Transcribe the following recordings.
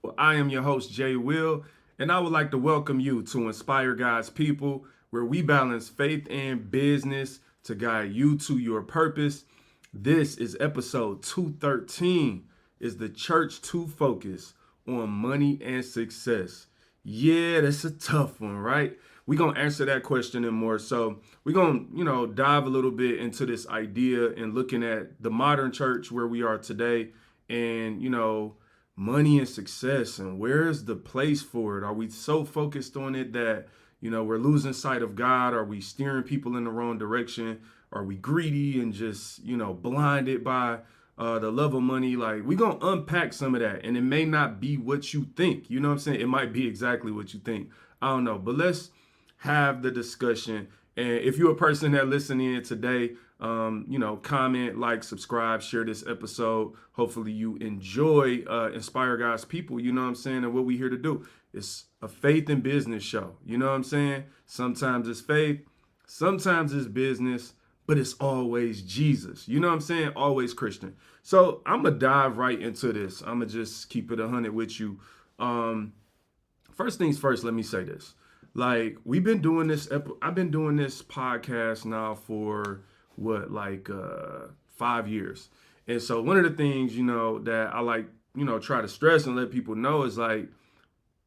Well, I am your host, Jay Will, and I would like to welcome you to Inspire God's People, where we balance faith and business to guide you to your purpose. This is episode 213. Is the church too focused on money and success? Yeah, that's a tough one, right? We're going to answer that question and more. So we're going to, dive a little bit into this idea and looking at the modern church where we are today and, money and success and where's the place for it? Are we so focused on it that, we're losing sight of God? Are we steering people in the wrong direction? Are we greedy and just, blinded by the love of money? Like, we're going to unpack some of that, and it may not be what you think. You know what I'm saying? It might be exactly what you think. I don't know, but let's have the discussion. And if you're a person that listening in today, comment, like, subscribe, share this episode. Hopefully you enjoy Inspire God's People, you know what I'm saying, and what we here to do. It's a faith and business show, you know what I'm saying? Sometimes it's faith, sometimes it's business, but it's always Jesus. You know what I'm saying? Always Christian. So I'm going to dive right into this. I'm going to just keep it 100 with you. First things first, let me say this. Like, we've been doing this, I've been doing this podcast now for what, like 5 years. And so one of the things, that I like, try to stress and let people know is like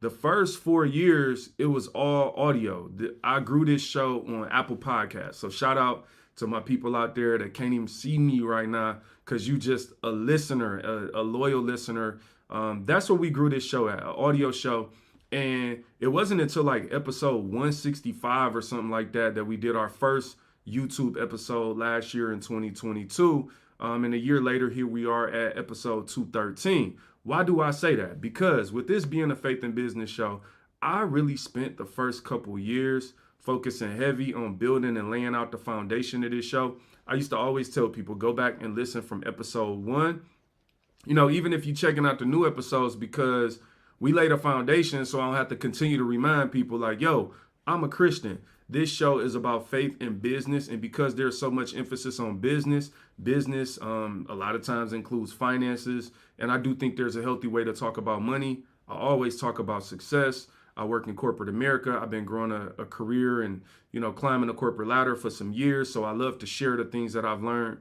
the first 4 years, it was all audio. I grew this show on Apple Podcasts. So shout out to my people out there that can't even see me right now because you just a listener, a loyal listener. That's what we grew this show at, an audio show. And it wasn't until like episode 165 or something like that that we did our first YouTube episode last year in 2022. And a year later, here we are at episode 213. Why do I say that? Because with this being a faith and business show, I really spent the first couple years focusing heavy on building and laying out the foundation of this show. I used to always tell people, go back and listen from episode one. Even if you're checking out the new episodes, because we laid a foundation so I don't have to continue to remind people like, yo, I'm a Christian. This show is about faith and business. And because there's so much emphasis on business, a lot of times includes finances. And I do think there's a healthy way to talk about money. I always talk about success. I work in corporate America. I've been growing a career and, climbing the corporate ladder for some years. So I love to share the things that I've learned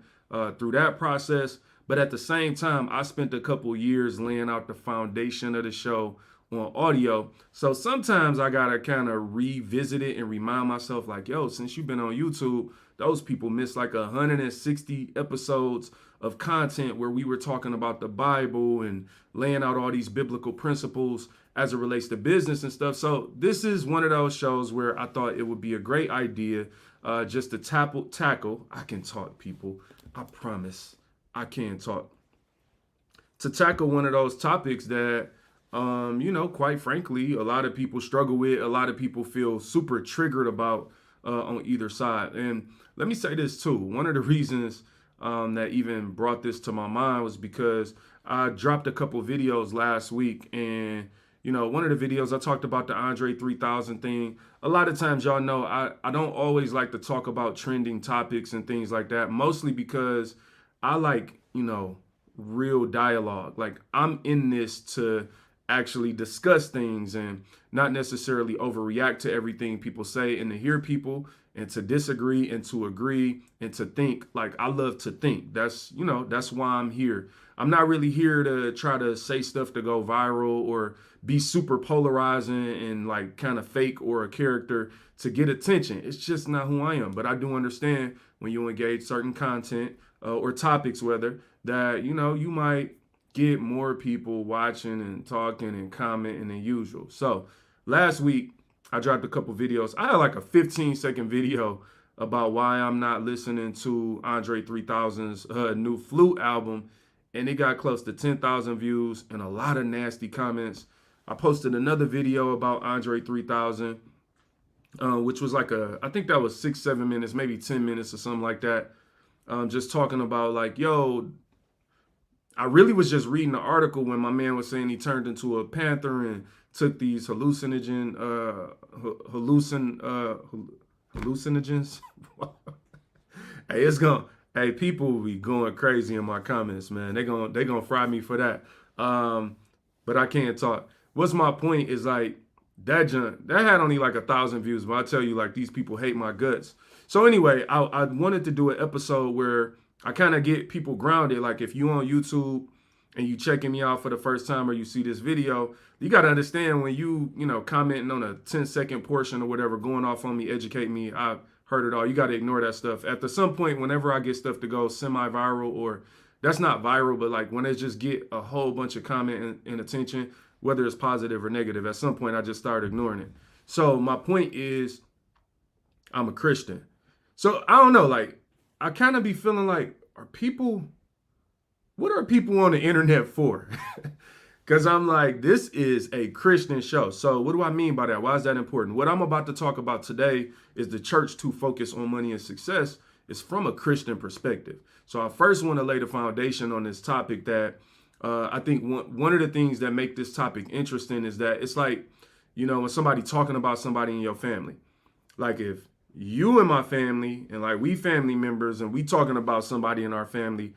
through that process. But at the same time, I spent a couple years laying out the foundation of the show on audio. So sometimes I got to kind of revisit it and remind myself like, yo, since you've been on YouTube, those people missed like 160 episodes of content where we were talking about the Bible and laying out all these biblical principles as it relates to business and stuff. So this is one of those shows where I thought it would be a great idea just to tackle. I can talk, people. I promise I can talk. To tackle one of those topics that, quite frankly, a lot of people struggle with, a lot of people feel super triggered about on either side. And let me say this too. One of the reasons that even brought this to my mind was because I dropped a couple videos last week, and one of the videos I talked about the Andre 3000 thing. A lot of times, y'all know, I don't always like to talk about trending topics and things like that, mostly because I like, real dialogue. Like, I'm in this to actually discuss things and not necessarily overreact to everything people say, and to hear people and to disagree and to agree and to think. Like, I love to think. That's why I'm here. I'm not really here to try to say stuff to go viral or be super polarizing and like kind of fake or a character to get attention. It's just not who I am. But I do understand when you engage certain content or topics, whether that, you might get more people watching and talking and commenting than usual. So last week, I dropped a couple videos. I had like a 15-second video about why I'm not listening to Andre 3000's new Flute album. And it got close to 10,000 views and a lot of nasty comments. I posted another video about Andre 3000, which was like I think that was 6, 7 minutes, maybe 10 minutes or something like that. Just talking about like, yo, I really was just reading the article when my man was saying he turned into a panther and took these hallucinogens. Hey, people be going crazy in my comments, man. They gonna fry me for that. but I can't talk. What's my point is like that junk that had only like 1,000 views, but I tell you, like these people hate my guts. So anyway, I wanted to do an episode where I kind of get people grounded. Like if you on YouTube and you checking me out for the first time or you see this video, you got to understand when you commenting on a 10-second portion or whatever, going off on me, educate me. I heard it all. You got to ignore that stuff. At some point, whenever I get stuff to go semi-viral, or that's not viral, but like when it just get a whole bunch of comment and attention, whether it's positive or negative, at some point I just start ignoring it. So my point is, I'm a Christian. So I don't know, like I kind of be feeling like, what are people on the internet for? Because I'm like, this is a Christian show. So what do I mean by that? Why is that important? What I'm about to talk about today is the church to focus on money and success is from a Christian perspective. So I first want to lay the foundation on this topic that I think one of the things that make this topic interesting is that it's like, when somebody talking about somebody in your family, like if you and my family and like we family members and we talking about somebody in our family,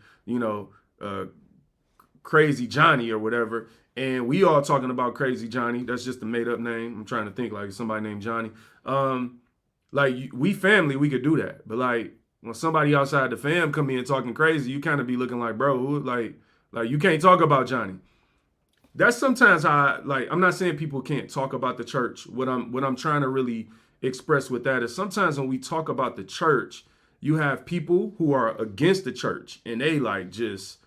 Crazy Johnny or whatever, and we all talking about Crazy Johnny. That's just a made up name. I'm trying to think like somebody named Johnny. Like we family, we could do that. But like when somebody outside the fam come in talking crazy, you kind of be looking like, bro, like you can't talk about Johnny. That's sometimes how I'm not saying people can't talk about the church. What I'm trying to really express with that is sometimes when we talk about the church, you have people who are against the church and they like just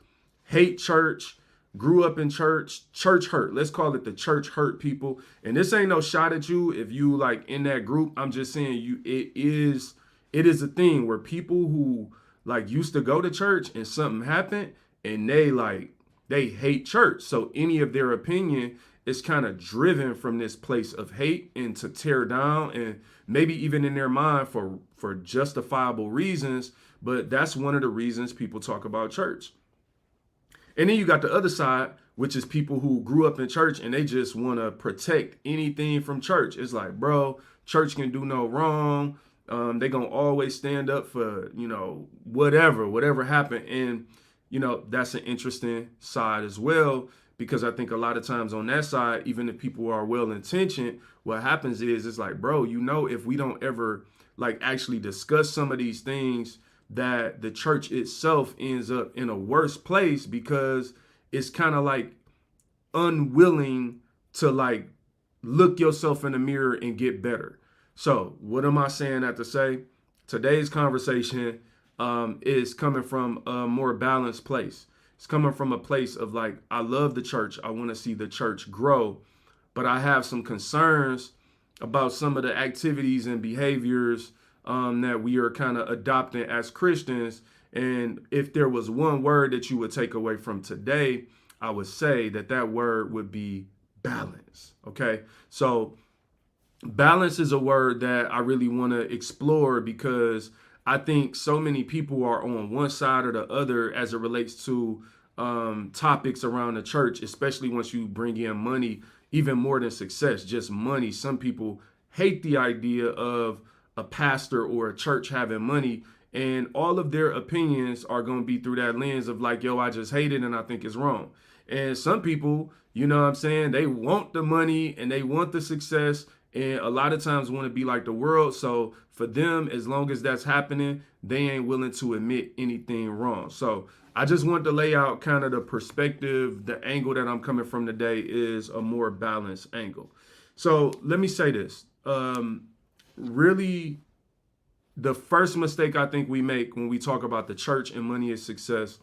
hate church, grew up in church, church hurt. Let's call it the church hurt people. And this ain't no shot at you if you like in that group. I'm just saying it is a thing where people who like used to go to church and something happened and they hate church. So any of their opinion is kind of driven from this place of hate and to tear down, and maybe even in their mind for justifiable reasons. But that's one of the reasons people talk about church. And then you got the other side, which is people who grew up in church and they just want to protect anything from church. It's like, bro, church can do no wrong. They going to always stand up for, whatever happened. And, that's an interesting side as well, because I think a lot of times on that side, even if people are well-intentioned, what happens is it's like, bro, if we don't ever like actually discuss some of these things, that the church itself ends up in a worse place because it's kind of like unwilling to like look yourself in the mirror and get better. So what am I saying that to say? Today's conversation is coming from a more balanced place. It's coming from a place of like, I love the church. I want to see the church grow, but I have some concerns about some of the activities and behaviors that we are kind of adopting as Christians. And if there was one word that you would take away from today, I would say that word would be balance. Okay. So balance is a word that I really want to explore because I think so many people are on one side or the other as it relates to topics around the church, especially once you bring in money, even more than success, just money. Some people hate the idea of a pastor or a church having money, and all of their opinions are going to be through that lens of like, yo, I just hate it and I think it's wrong. And some people, you know what I'm saying, they want the money and they want the success, and a lot of times want to be like the world. So for them, as long as that's happening, they ain't willing to admit anything wrong. So I just want to lay out kind of the perspective, the angle that I'm coming from today is a more balanced angle. So let me say this. Really, the first mistake I think we make when we talk about the church and money is success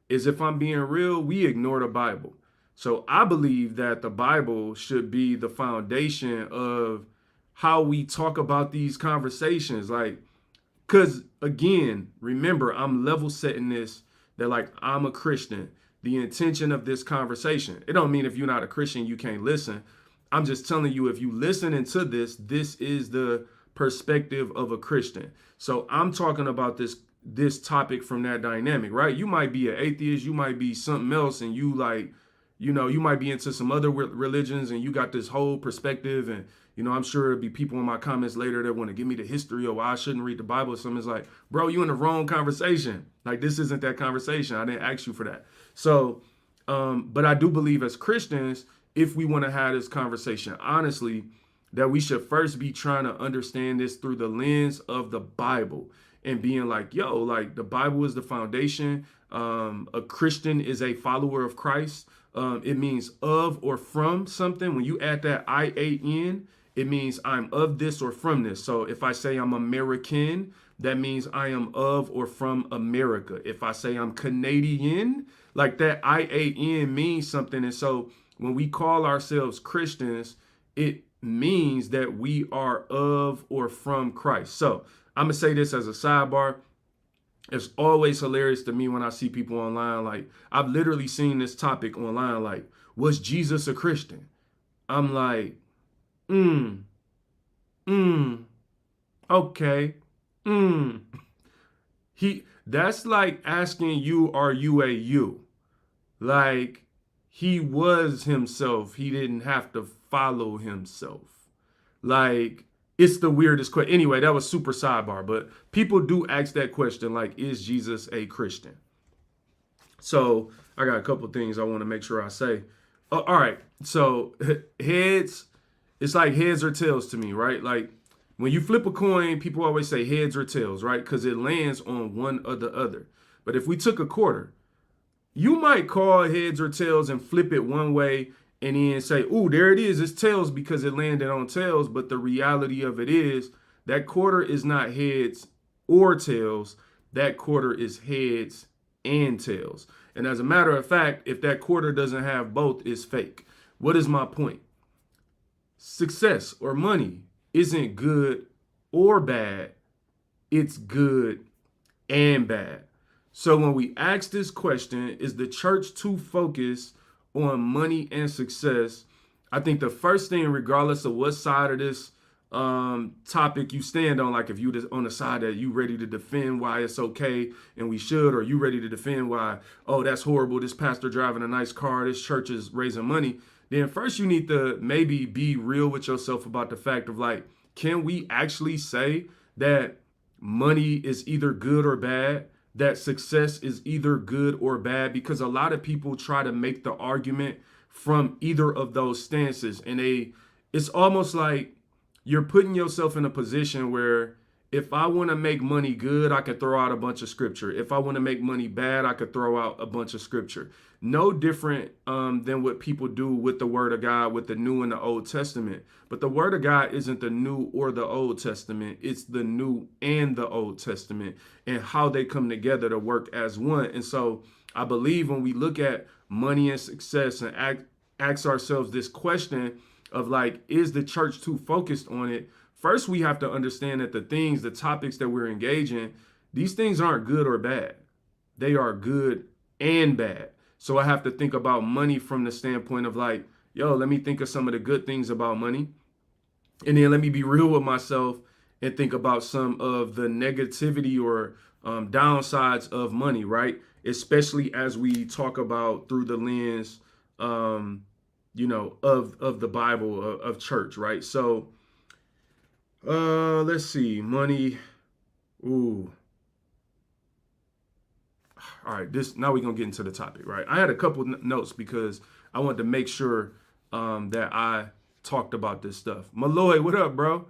is, if I'm being real, we ignore the Bible. So I believe that the Bible should be the foundation of how we talk about these conversations. Like, because again, remember, I'm level setting this that like I'm a Christian. The intention of this conversation, it don't mean if you're not a Christian, you can't listen. I'm just telling you, if you listen into this, this is the perspective of a Christian. So I'm talking about this topic from that dynamic, right? You might be an atheist, you might be something else, and you like, you might be into some other religions and you got this whole perspective. And, I'm sure there'll be people in my comments later that want to give me the history of why I shouldn't read the Bible. Someone's like, bro, you in the wrong conversation. Like, this isn't that conversation. I didn't ask you for that. So But I do believe as Christians, if we want to have this conversation honestly, that we should first be trying to understand this through the lens of the Bible and being like, yo, like the Bible is the foundation. A Christian is a follower of Christ. It means of or from something. When you add that IAN, it means I'm of this or from this. So if I say I'm American, that means I am of or from America. If I say I'm Canadian, like that IAN means something. And so when we call ourselves Christians, it means that we are of or from Christ. So I'm going to say this as a sidebar. It's always hilarious to me when I see people online. Like, I've literally seen this topic online. Like, was Jesus a Christian? I'm like, okay. That's like asking you, are you a you? Like, he was himself. He didn't have to follow himself. Like, it's the weirdest question. Anyway, that was super sidebar, but people do ask that question, like, is Jesus a Christian? So I got a couple things I want to make sure I say. All right. So heads, it's like heads or tails to me, right? Like when you flip a coin, people always say heads or tails, right? Because it lands on one or the other. But if we took a quarter, you might call heads or tails and flip it one way and then say, "Ooh, there it is. It's tails because it landed on tails." But the reality of it is that quarter is not heads or tails. That quarter is heads and tails. And as a matter of fact, if that quarter doesn't have both, it's fake. What is my point? Success or money isn't good or bad. It's good and bad. So when we ask this question, is the church too focused on money and success? I think the first thing, regardless of what side of this topic you stand on, like if you just on the side that you ready to defend why it's okay and we should, or you ready to defend why, oh, that's horrible, this pastor driving a nice car, this church is raising money, then first you need to maybe be real with yourself about the fact of like, can we actually say that money is either good or bad? That success is either good or bad? Because a lot of people try to make the argument from either of those stances. And it's almost like you're putting yourself in a position where if I want to make money good, I could throw out a bunch of scripture. If I want to make money bad, I could throw out a bunch of scripture. No different than what people do with the word of God, with the New and the Old Testament. But the word of God isn't the New or the Old Testament. It's the New and the Old Testament and how they come together to work as one. And so I believe when we look at money and success and ask ourselves this question of like, is the church too focused on it? First, we have to understand that the topics that we're engaging, these things aren't good or bad. They are good and bad. So I have to think about money from the standpoint of like, yo, let me think of some of the good things about money. And then let me be real with myself and think about some of the negativity or downsides of money, right? Especially as we talk about through the lens, of the Bible, of church, right? So let's see, money. Ooh. All right, now we're gonna get into the topic, right? I had a couple notes because I wanted to make sure that I talked about this stuff. Malloy, what up, bro?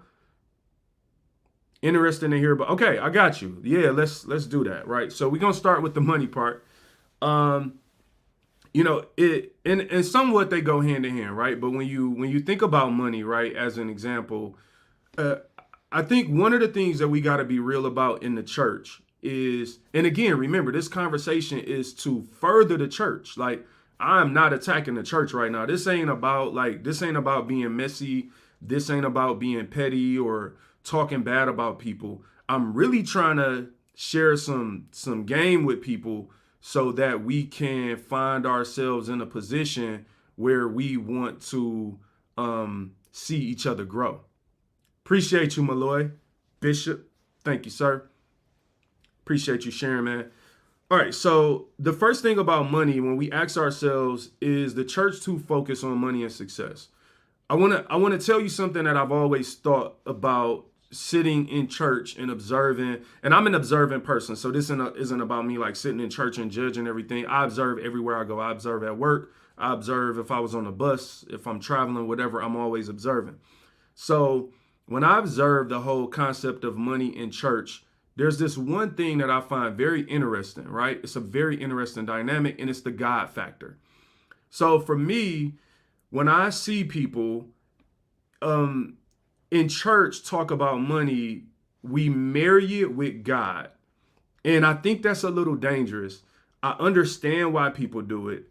Interesting to hear about. Okay, I got you. Yeah, let's do that, right? So we're gonna start with the money part. It and somewhat they go hand in hand, right? But when you think about money, right, as an example, I think one of the things that we got to be real about in the church is, and again, remember, this conversation is to further the church. Like, I'm not attacking the church right now. This ain't about being messy. This ain't about being petty or talking bad about people. I'm really trying to share some game with people so that we can find ourselves in a position where we want to see each other grow. Appreciate you, Malloy. Bishop, thank you, sir. Appreciate you sharing, man. All right, so the first thing about money, when we ask ourselves, is the church too focused on money and success? I wanna tell you something that I've always thought about sitting in church and observing, and I'm an observant person, so this isn't about me like sitting in church and judging everything. I observe everywhere I go. I observe at work. I observe if I was on a bus, if I'm traveling, whatever, I'm always observing. So when I observe the whole concept of money in church, there's this one thing that I find very interesting, right? It's a very interesting dynamic, and it's the God factor. So for me, when I see people in church talk about money, we marry it with God. And I think that's a little dangerous. I understand why people do it,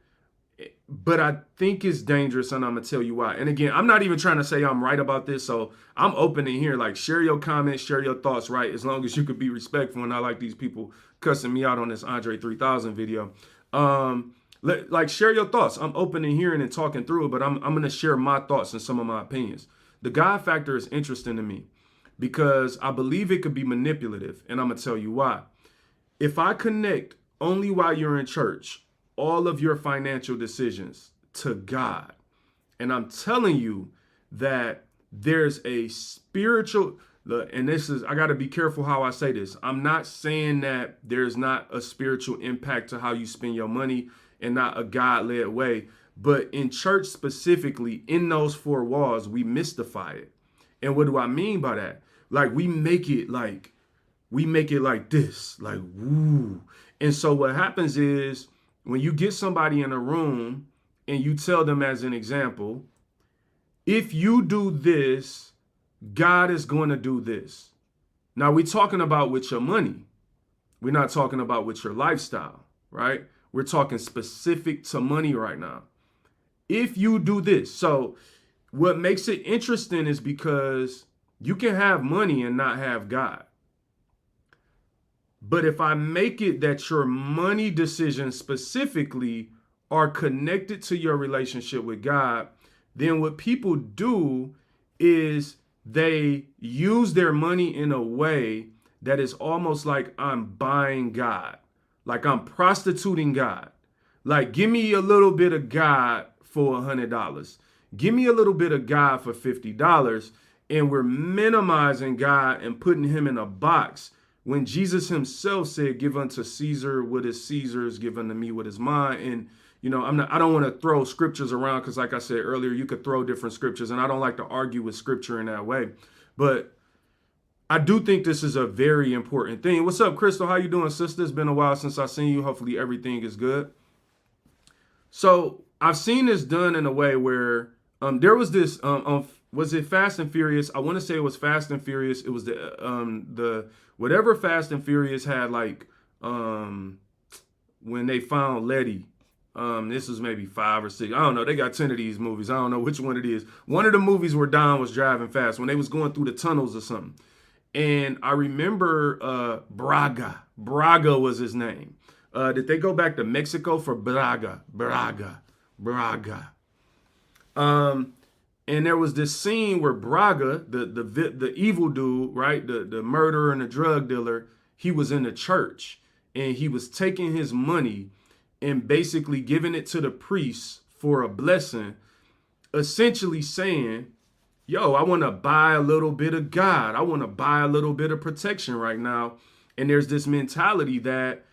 but I think it's dangerous, and I'm gonna tell you why. And again, I'm not even trying to say I'm right about this, so I'm open to hear, like, share your comments, share your thoughts, right? As long as you could be respectful, and I like these people cussing me out on this Andre 3000 video. Like, share your thoughts. I'm open to hearing and talking through it, but I'm gonna share my thoughts and some of my opinions. The God factor is interesting to me because I believe it could be manipulative, and I'm gonna tell you why. If I connect only while you're in church all of your financial decisions to God, and I'm telling you that there's a spiritual, and this is, I got to be careful how I say this. I'm not saying that there's not a spiritual impact to how you spend your money and not a God-led way. But in church specifically, in those four walls, we mystify it. And what do I mean by that? Like we make it like this, like woo. And so what happens is when you get somebody in a room and you tell them as an example, if you do this, God is going to do this. Now we're talking about with your money. We're not talking about with your lifestyle, right? We're talking specific to money right now. If you do this, so what makes it interesting is because you can have money and not have God. But if I make it that your money decisions specifically are connected to your relationship with God, then what people do is they use their money in a way that is almost like I'm buying God, like I'm prostituting God. Like, give me a little bit of God for $100. Give me a little bit of God for $50. And we're minimizing God and putting him in a box when Jesus himself said, give unto Caesar what is Caesar's, give unto me what is mine. And, you know, I don't want to throw scriptures around because like I said earlier, you could throw different scriptures and I don't like to argue with scripture in that way. But I do think this is a very important thing. What's up, Crystal? How you doing, sister? It's been a while since I've seen you. Hopefully everything is good. So I've seen this done in a way where there was this, was it Fast and Furious? I want to say it was Fast and Furious. It was the whatever Fast and Furious had, like when they found Letty. This was maybe 5 or 6. I don't know. They got 10 of these movies. I don't know which one it is. One of the movies where Don was driving fast when they was going through the tunnels or something. And I remember Braga. Braga was his name. Did they go back to Mexico for Braga? And there was this scene where Braga, the evil dude, right, the murderer and the drug dealer, he was in the church and he was taking his money and basically giving it to the priests for a blessing, essentially saying, yo, I want to buy a little bit of God. I want to buy a little bit of protection right now. And there's this mentality that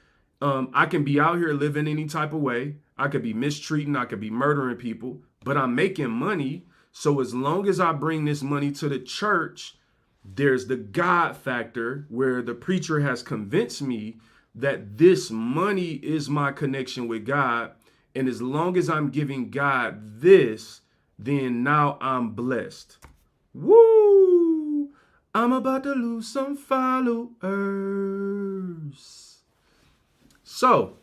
I can be out here living any type of way. I could be mistreating, I could be murdering people, but I'm making money. So as long as I bring this money to the church, there's the God factor where the preacher has convinced me that this money is my connection with God. And as long as I'm giving God this, then now I'm blessed. Woo! I'm about to lose some followers. So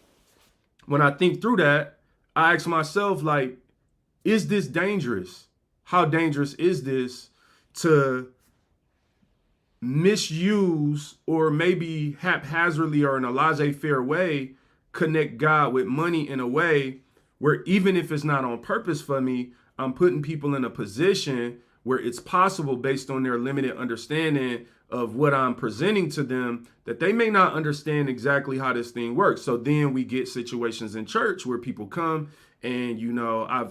when I think through that, I ask myself, like, is this dangerous? How dangerous is this to misuse or maybe haphazardly or in a laissez-faire way connect God with money in a way where even if it's not on purpose for me, I'm putting people in a position where it's possible, based on their limited understanding of what I'm presenting to them, that they may not understand exactly how this thing works. So then we get situations in church where people come and,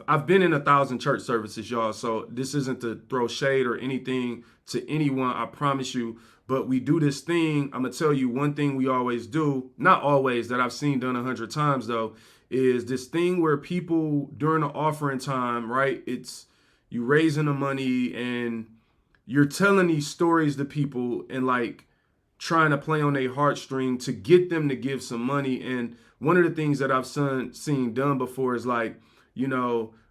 I've been in 1,000 church services, y'all. So this isn't to throw shade or anything to anyone, I promise you. But we do this thing. I'm going to tell you one thing we always do, not always, that I've seen done 100 times though, is this thing where people during the offering time, right? It's you raising the money and you're telling these stories to people and like trying to play on their heartstring to get them to give some money. And one of the things that I've seen done before is like, you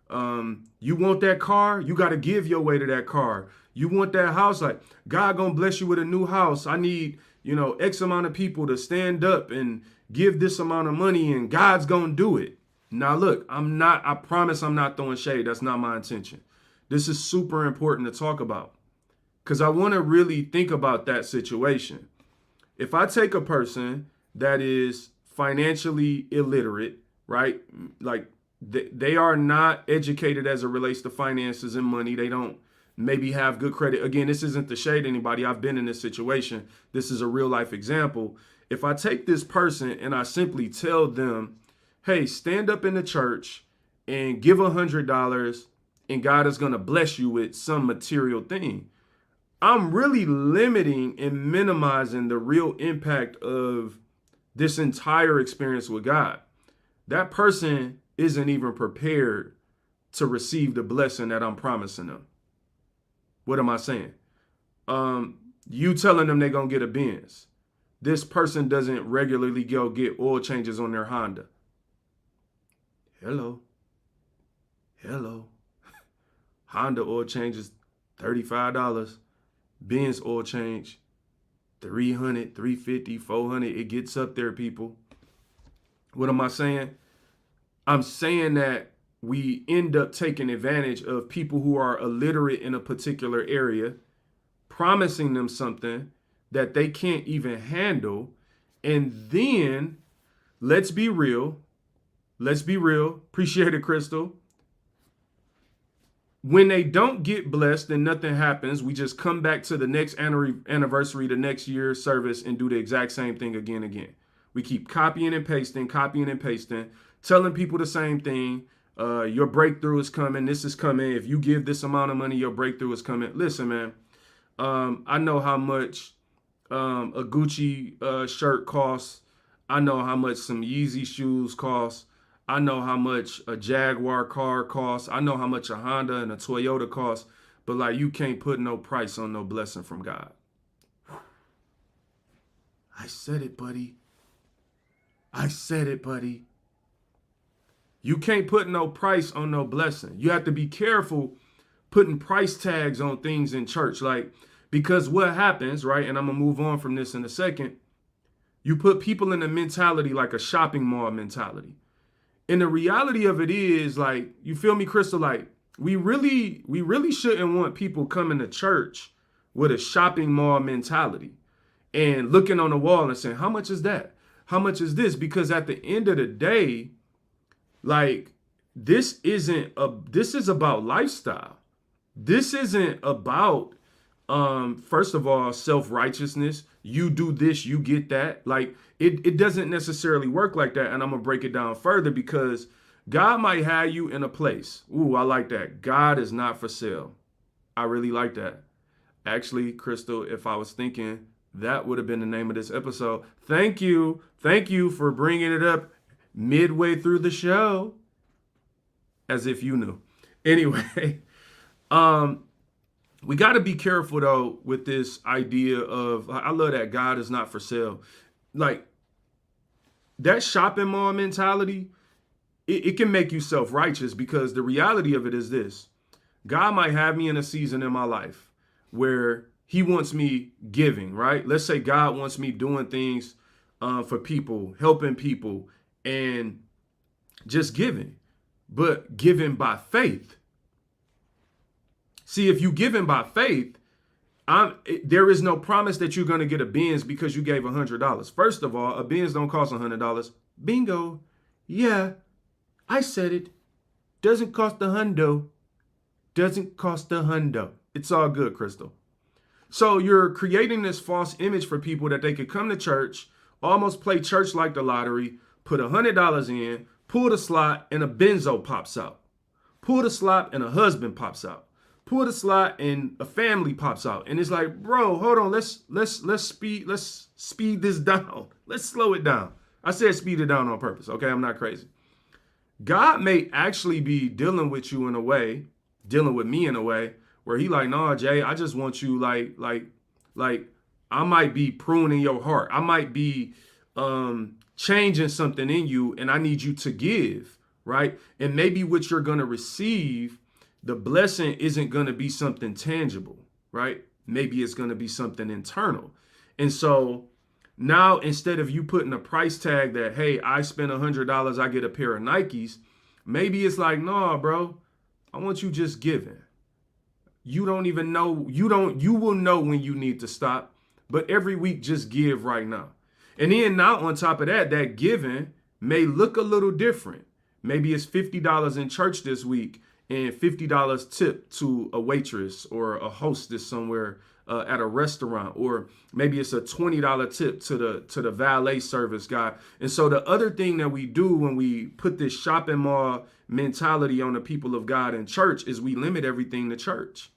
want that car? You got to give your way to that car. You want that house? Like, God gonna bless you with a new house. I need, X amount of people to stand up and give this amount of money and God's gonna do it. Now, look, I promise I'm not throwing shade. That's not my intention. This is super important to talk about because I want to really think about that situation. If I take a person that is financially illiterate, right? Like they are not educated as it relates to finances and money. They don't maybe have good credit. Again, this isn't to shade anybody. I've been in this situation. This is a real life example. If I take this person and I simply tell them, hey, stand up in the church and give $100 and God is going to bless you with some material thing, I'm really limiting and minimizing the real impact of this entire experience with God. That person isn't even prepared to receive the blessing that I'm promising them. What am I saying? You telling them they're going to get a Benz. This person doesn't regularly go get oil changes on their Honda. Hello. Honda oil changes $35. Benz oil change $300, $350, $400. It gets up there, people. What am I saying? I'm saying that we end up taking advantage of people who are illiterate in a particular area, promising them something that they can't even handle. And then, let's be real. Appreciate it, Crystal. When they don't get blessed and nothing happens, we just come back to the next anniversary, the next year's service, and do the exact same thing again. We keep copying and pasting, telling people the same thing. Your breakthrough is coming. This is coming. If you give this amount of money, your breakthrough is coming. Listen, man, I know how much a Gucci shirt costs. I know how much some Yeezy shoes cost. I know how much a Jaguar car costs. I know how much a Honda and a Toyota costs. But like, you can't put no price on no blessing from God. I said it, buddy. You can't put no price on no blessing. You have to be careful putting price tags on things in church. Like, because what happens, right? And I'm going to move on from this in a second. You put people in a mentality like a shopping mall mentality. And the reality of it is, like, you feel me, Crystal? Like, we really shouldn't want people coming to church with a shopping mall mentality and looking on the wall and saying, how much is that? How much is this? Because at the end of the day, like, this is about lifestyle. This isn't about, first of all, self-righteousness. You do this, you get that. Like, it doesn't necessarily work like that. And I'm going to break it down further because God might have you in a place. Ooh, I like that. God is not for sale. I really like that. Actually, Crystal, if I was thinking, that would have been the name of this episode. Thank you. Thank you for bringing it up midway through the show. As if you knew. Anyway, we got to be careful, though, with this idea of, I love that God is not for sale. Like, that shopping mall mentality, it can make you self-righteous because the reality of it is this. God might have me in a season in my life where he wants me giving, right? Let's say God wants me doing things for people, helping people, and just giving, but giving by faith. See, if you giving by faith, there is no promise that you're going to get a Benz because you gave $100. First of all, a Benz don't cost $100. Bingo. Yeah, I said it. Doesn't cost a hundo. It's all good, Crystal. So you're creating this false image for people that they could come to church, almost play church like the lottery, put $100 in, pull the slot, and a benzo pops out. Pull the slot and a husband pops out. Pull the slot and a family pops out. And it's like, bro, hold on, let's speed this down. Let's slow it down. I said speed it down on purpose. Okay, I'm not crazy. God may actually be dealing with you in a way, dealing with me in a way, where he like, nah, Jay, I just want you like I might be pruning your heart. I might be changing something in you, and I need you to give, right? And maybe what you're gonna receive, the blessing isn't gonna be something tangible, right? Maybe it's gonna be something internal. And so now instead of you putting a price tag that, hey, I spent $100, I get a pair of Nikes, maybe it's like, nah, bro, I want you just giving. You don't even know, you will know when you need to stop, but every week just give right now. And then now on top of that, that giving may look a little different. Maybe it's $50 in church this week and $50 tip to a waitress or a hostess somewhere at a restaurant, or maybe it's a $20 tip to the valet service guy. And so the other thing that we do when we put this shopping mall mentality on the people of God in church is we limit everything to church.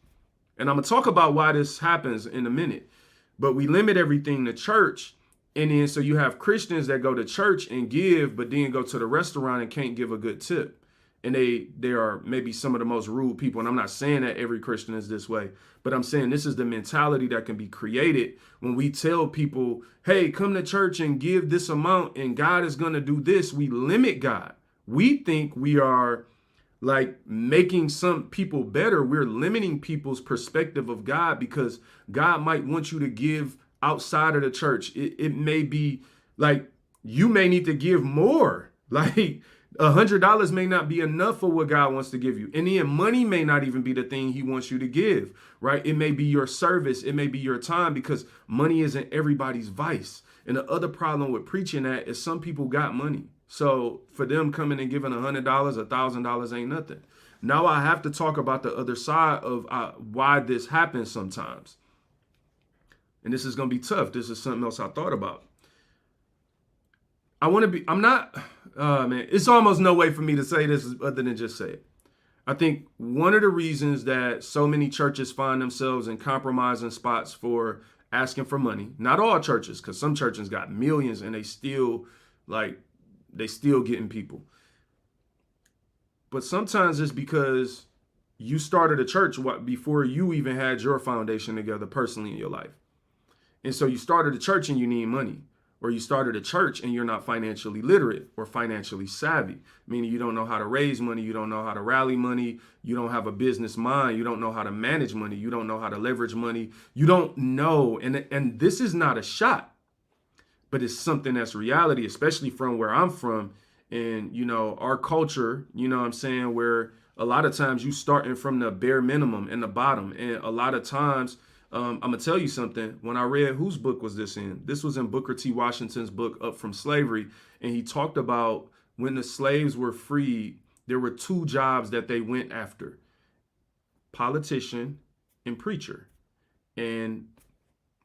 And I'm gonna talk about why this happens in a minute, but we limit everything to church. And then so you have Christians that go to church and give, but then go to the restaurant and can't give a good tip. And they are maybe some of the most rude people. And I'm not saying that every Christian is this way, but I'm saying this is the mentality that can be created when we tell people, hey, come to church and give this amount and God is going to do this. We limit God. We think we are like making some people better. We're limiting people's perspective of God because God might want you to give outside of the church. It may be like you may need to give more. Like $100 may not be enough for what God wants to give you. And then money may not even be the thing he wants you to give, right? It may be your service. It may be your time, because money isn't everybody's vice. And the other problem with preaching that is some people got money. So for them coming and giving $100, $1,000 ain't nothing. Now I have to talk about the other side of why this happens sometimes. And this is going to be tough. This is something else I thought about. Man, it's almost no way for me to say this other than just say it. I think one of the reasons that so many churches find themselves in compromising spots for asking for money, not all churches, because some churches got millions and they still getting people. But sometimes it's because you started a church before you even had your foundation together personally in your life. And so you started a church and you need money. Or you started a church and you're not financially literate or financially savvy, meaning you don't know how to raise money, you don't know how to rally money, you don't have a business mind, you don't know how to manage money, you don't know how to leverage money, you don't know. And this is not a shot, but it's something that's reality, especially from where I'm from. And, our culture, what I'm saying, where a lot of times you starting from the bare minimum and the bottom. And a lot of times, I'm going to tell you something. When I read, whose book was this in? This was in Booker T. Washington's book, Up From Slavery. And he talked about when the slaves were freed, there were two jobs that they went after: politician and preacher. And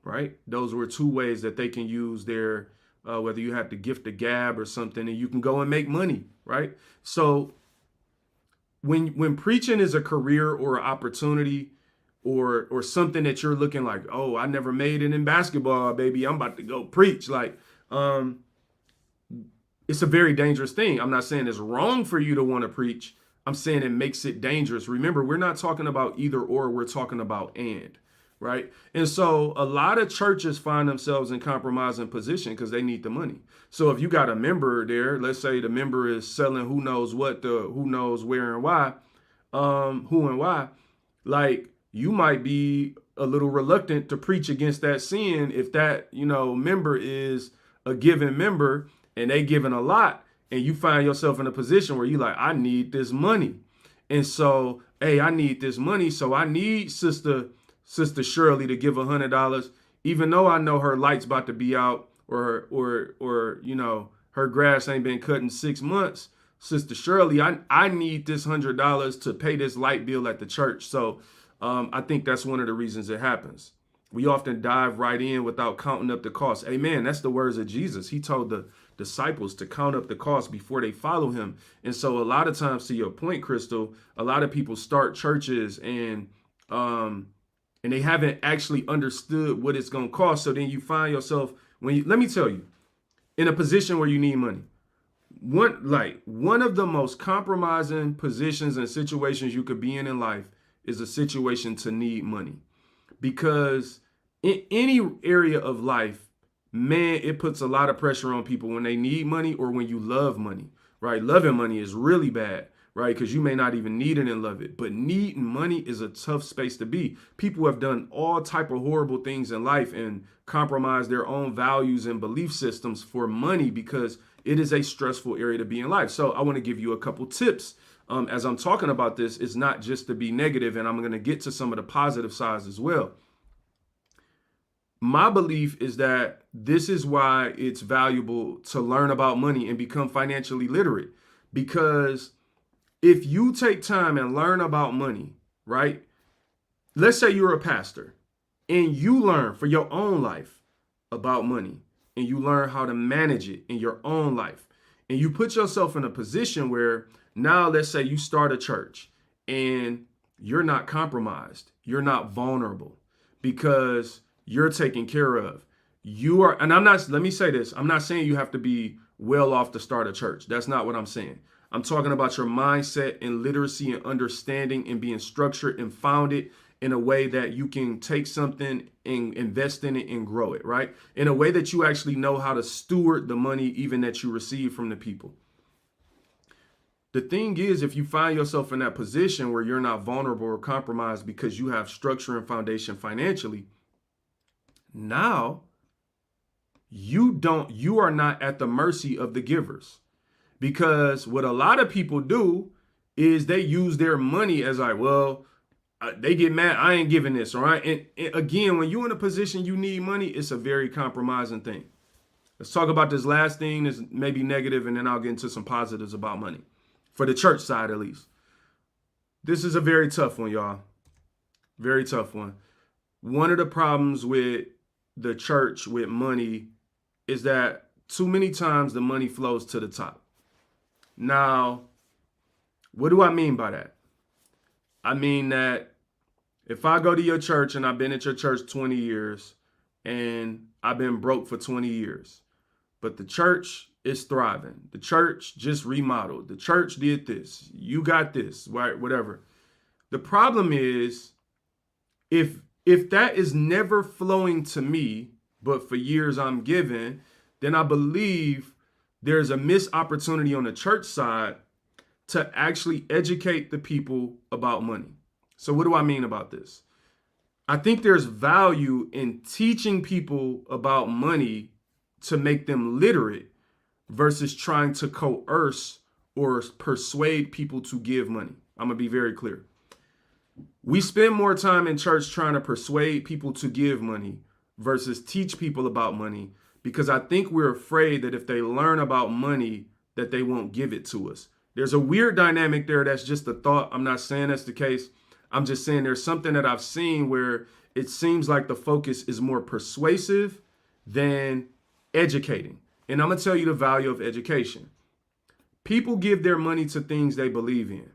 right, those were two ways that they can use their, whether you have to gift a gab or something, and you can go and make money, right? So when preaching is a career or an opportunity, or something that you're looking like, oh, I never made it in basketball, baby, I'm about to go preach. Like, it's a very dangerous thing. I'm not saying it's wrong for you to want to preach. I'm saying it makes it dangerous. Remember, we're not talking about either or, we're talking about and, right? And so a lot of churches find themselves in compromising position because they need the money. So if you got a member there, let's say the member is selling who knows what, who knows where and why, who and why, like, you might be a little reluctant to preach against that sin if that, member is a given member and they giving a lot, and you find yourself in a position where you like, I need this money. And so, hey, I need this money. So I need Sister Shirley to give $100, even though I know her light's about to be out, or her grass ain't been cut in 6 months. Sister Shirley, I need this $100 to pay this light bill at the church. So I think that's one of the reasons it happens. We often dive right in without counting up the cost. Amen. That's the words of Jesus. He told the disciples to count up the cost before they follow him. And so a lot of times, to your point, Crystal, a lot of people start churches and they haven't actually understood what it's going to cost. So then you find yourself let me tell you, in a position where you need money. One of the most compromising positions and situations you could be in life is a situation to need money. Because in any area of life, man, it puts a lot of pressure on people when they need money or when you love money, right? Loving money is really bad, right? Because you may not even need it and love it, but needing money is a tough space to be. People have done all type of horrible things in life and compromised their own values and belief systems for money because it is a stressful area to be in life. So I want to give you a couple tips. As I'm talking about this, it's not just to be negative, and I'm going to get to some of the positive sides as well. My belief is that this is why it's valuable to learn about money and become financially literate. Because if you take time and learn about money, right? Let's say you're a pastor and you learn for your own life about money and you learn how to manage it in your own life. And you put yourself in a position where now, let's say you start a church and you're not compromised. You're not vulnerable because you're taken care of. You are, and let me say this, I'm not saying you have to be well off to start a church. That's not what I'm saying. I'm talking about your mindset and literacy and understanding and being structured and founded in a way that you can take something and invest in it and grow it, right? In a way that you actually know how to steward the money even that you receive from the people. The thing is, if you find yourself in that position where you're not vulnerable or compromised because you have structure and foundation financially, now you are not at the mercy of the givers. Because what a lot of people do is they use their money as like, well, they get mad, I ain't giving this, all right? And again, when you're in a position you need money, it's a very compromising thing. Let's talk about this last thing that's maybe negative, and then I'll get into some positives about money. For the church side, at least. This is a very tough one, y'all. Very tough one. One of the problems with the church with money is that too many times the money flows to the top. Now, what do I mean by that? I mean that if I go to your church and I've been at your church 20 years and I've been broke for 20 years, but the church is thriving. The church just remodeled. The church did this. You got this, right? Whatever. The problem is if that is never flowing to me, but for years I'm giving, then I believe there's a missed opportunity on the church side to actually educate the people about money. So what do I mean about this? I think there's value in teaching people about money to make them literate versus trying to coerce or persuade people to give money. I'm going to be very clear. We spend more time in church trying to persuade people to give money versus teach people about money because I think we're afraid that if they learn about money, that they won't give it to us. There's a weird dynamic there. That's just a thought. I'm not saying that's the case. I'm just saying there's something that I've seen where it seems like the focus is more persuasive than educating. And I'm going to tell you the value of education. People give their money to things they believe in.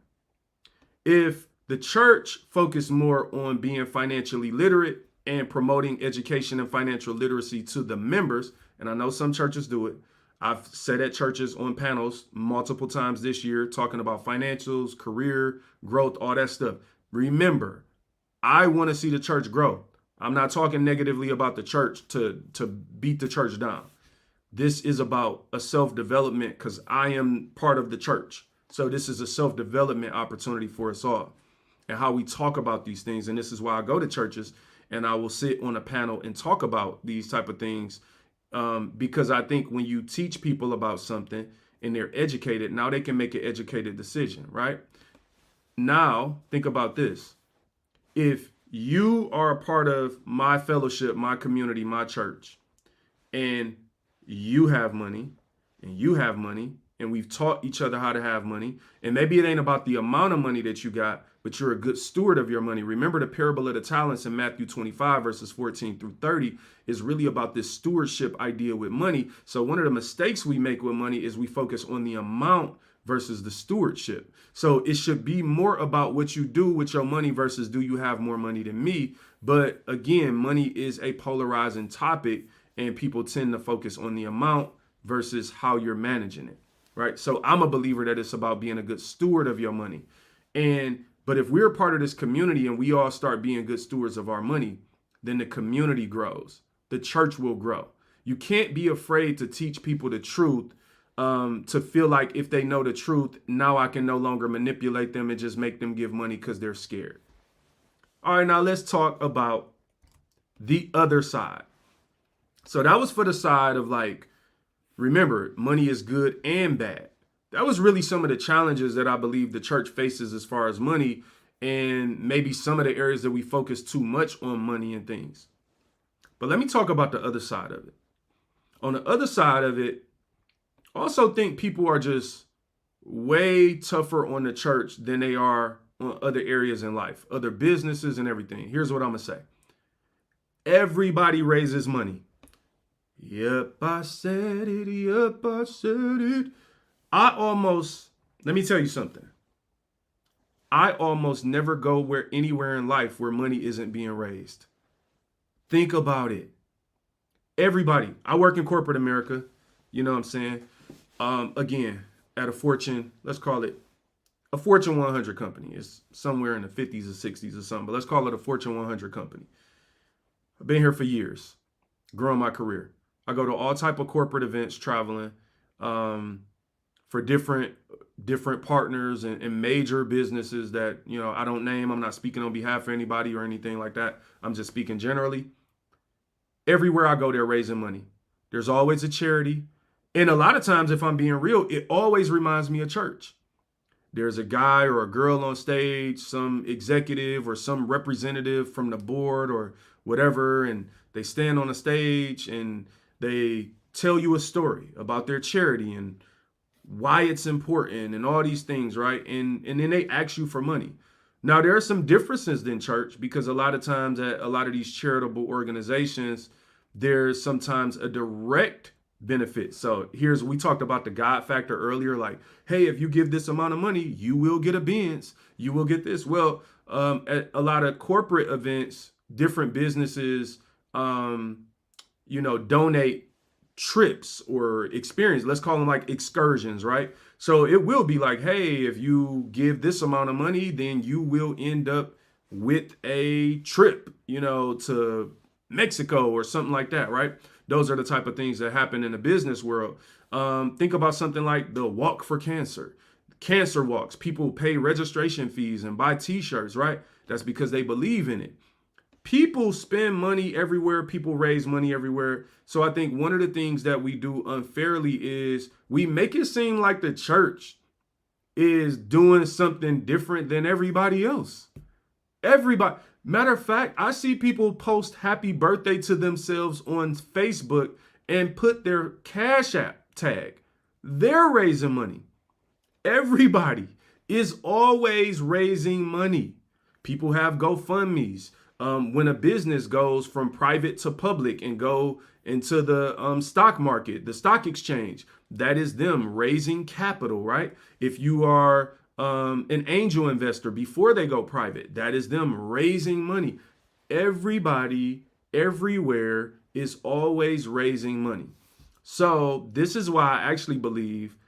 If the church focused more on being financially literate and promoting education and financial literacy to the members, and I know some churches do it. I've sat at churches on panels multiple times this year talking about financials, career, growth, all that stuff. Remember, I want to see the church grow. I'm not talking negatively about the church to beat the church down. This is about a self-development because I am part of the church. So this is a self-development opportunity for us all and how we talk about these things. And this is why I go to churches and I will sit on a panel and talk about these type of things because I think when you teach people about something and they're educated, now they can make an educated decision, right? Now, think about this. If you are a part of my fellowship, my community, my church, and you have money and you have money and we've taught each other how to have money, and maybe it ain't about the amount of money that you got, but you're a good steward of your money. Remember the parable of the talents in Matthew 25, verses 14 through 30 is really about this stewardship idea with money. So one of the mistakes we make with money is we focus on the amount versus the stewardship. So it should be more about what you do with your money versus do you have more money than me? But again, money is a polarizing topic and people tend to focus on the amount versus how you're managing it, right? So I'm a believer that it's about being a good steward of your money. But if we're part of this community and we all start being good stewards of our money, then the community grows. The church will grow. You can't be afraid to teach people the truth, to feel like if they know the truth, now I can no longer manipulate them and just make them give money because they're scared. All right, now let's talk about the other side. So that was for the side of like, remember, money is good and bad. That was really some of the challenges that I believe the church faces as far as money, and maybe some of the areas that we focus too much on money and things. But let me talk about the other side of it. On the other side of it, I also think people are just way tougher on the church than they are on other areas in life, other businesses and everything. Here's what I'm going to say. Everybody raises money. Yep, I said it. Yep, I said it. Let me tell you something. I almost never go anywhere in life where money isn't being raised. Think about it. Everybody. I work in corporate America. You know what I'm saying? Again, at a Fortune, let's call it a Fortune 100 company. It's somewhere in the 50s or 60s or something, but let's call it a Fortune 100 company. I've been here for years, growing my career. I go to all type of corporate events, traveling for different partners and major businesses that, you know, I don't name. I'm not speaking on behalf of anybody or anything like that. I'm just speaking generally. Everywhere I go, they're raising money. There's always a charity. And a lot of times, if I'm being real, it always reminds me of church. There's a guy or a girl on stage, some executive or some representative from the board or whatever, and they stand on a stage and they tell you a story about their charity and why it's important and all these things, right? And then they ask you for money. Now, there are some differences than church because a lot of times at a lot of these charitable organizations, there's sometimes a direct benefit. So we talked about the God factor earlier, like, hey, if you give this amount of money, you will get a Benz, you will get this. Well, at a lot of corporate events, different businesses, donate trips or experience. Let's call them like excursions, right? So it will be like, hey, if you give this amount of money, then you will end up with a trip, to Mexico or something like that, right? Those are the type of things that happen in the business world. Think about something like the Walk for Cancer. Cancer walks. People pay registration fees and buy t-shirts, right? That's because they believe in it. People spend money everywhere. People raise money everywhere. So I think one of the things that we do unfairly is we make it seem like the church is doing something different than everybody else. Everybody. Matter of fact, I see people post happy birthday to themselves on Facebook and put their Cash App tag. They're raising money. Everybody is always raising money. People have GoFundMe's. When a business goes from private to public and go into the stock market, the stock exchange, that is them raising capital, right? If you are an angel investor before they go private, that is them raising money. Everybody, everywhere is always raising money. So this is why I actually believe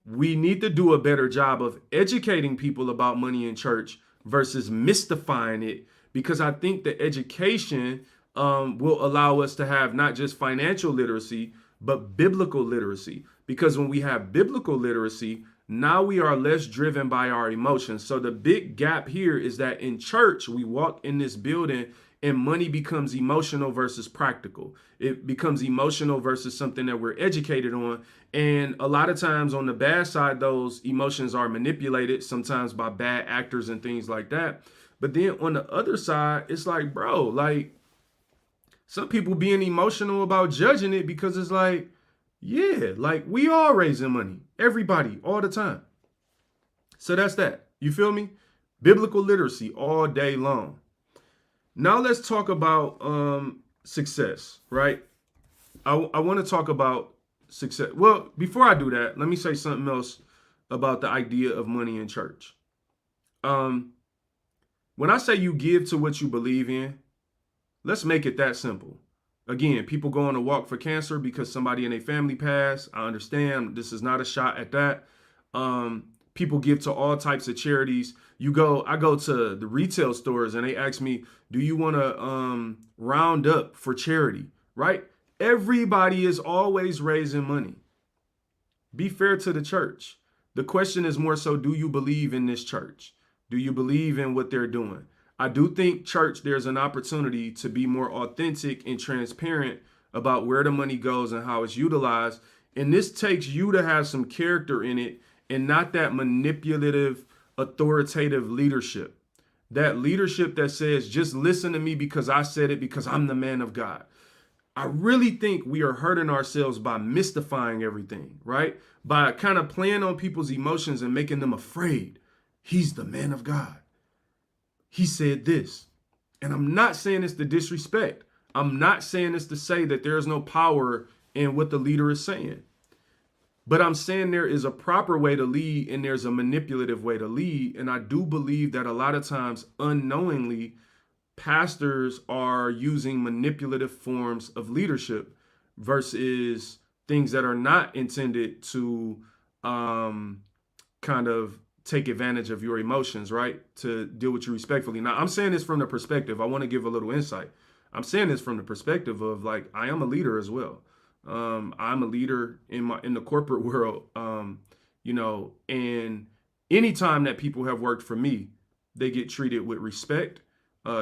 we need to do a better job of educating people about money in church versus mystifying it, because I think the education will allow us to have not just financial literacy, but biblical literacy. Because when we have biblical literacy, now we are less driven by our emotions. So the big gap here is that in church, we walk in this building and money becomes emotional versus practical. It becomes emotional versus something that we're educated on. And a lot of times on the bad side, those emotions are manipulated, sometimes by bad actors and things like that. But then on the other side, it's like, bro, like some people being emotional about judging it because it's like, yeah, like we are raising money, everybody, all the time. So that's that. You feel me? Biblical literacy all day long. Now let's talk about success, right? I want to talk about success. Well, before I do that, let me say something else about the idea of money in church. Um, when I say you give to what you believe in, let's make it that simple. Again, people go on a walk for cancer because somebody in their family passed. I understand this is not a shot at that. People give to all types of charities. I go to the retail stores and they ask me, do you want to round up for charity? Right? Everybody is always raising money. Be fair to the church. The question is more so, do you believe in this church? Do you believe in what they're doing? I do think church, there's an opportunity to be more authentic and transparent about where the money goes and how it's utilized. And this takes you to have some character in it and not that manipulative, authoritative leadership. That leadership that says, just listen to me because I said it because I'm the man of God. I really think we are hurting ourselves by mystifying everything, right? By kind of playing on people's emotions and making them afraid. He's the man of God. He said this. And I'm not saying this to disrespect. I'm not saying this to say that there is no power in what the leader is saying. But I'm saying there is a proper way to lead and there's a manipulative way to lead. And I do believe that a lot of times unknowingly, pastors are using manipulative forms of leadership versus things that are not intended to kind of take advantage of your emotions, right? To deal with you respectfully. Now, I'm saying this from the perspective, I want to give a little insight. I'm saying this from the perspective of like, I am a leader as well. I'm a leader in the corporate world, and anytime that people have worked for me, they get treated with respect,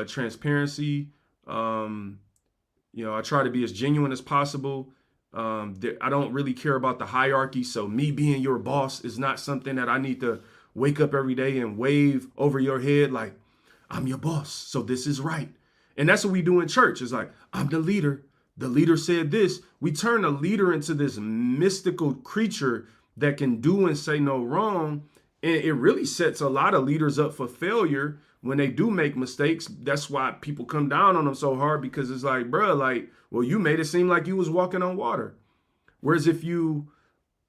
transparency. I try to be as genuine as possible. I don't really care about the hierarchy. So me being your boss is not something that I need to wake up every day and wave over your head like, I'm your boss, so this is right. And that's what we do in church. It's like, I'm the leader. The leader said this. We turn a leader into this mystical creature that can do and say no wrong. And it really sets a lot of leaders up for failure when they do make mistakes. That's why people come down on them so hard, because it's like, bro, like, well, you made it seem like you was walking on water. Whereas if you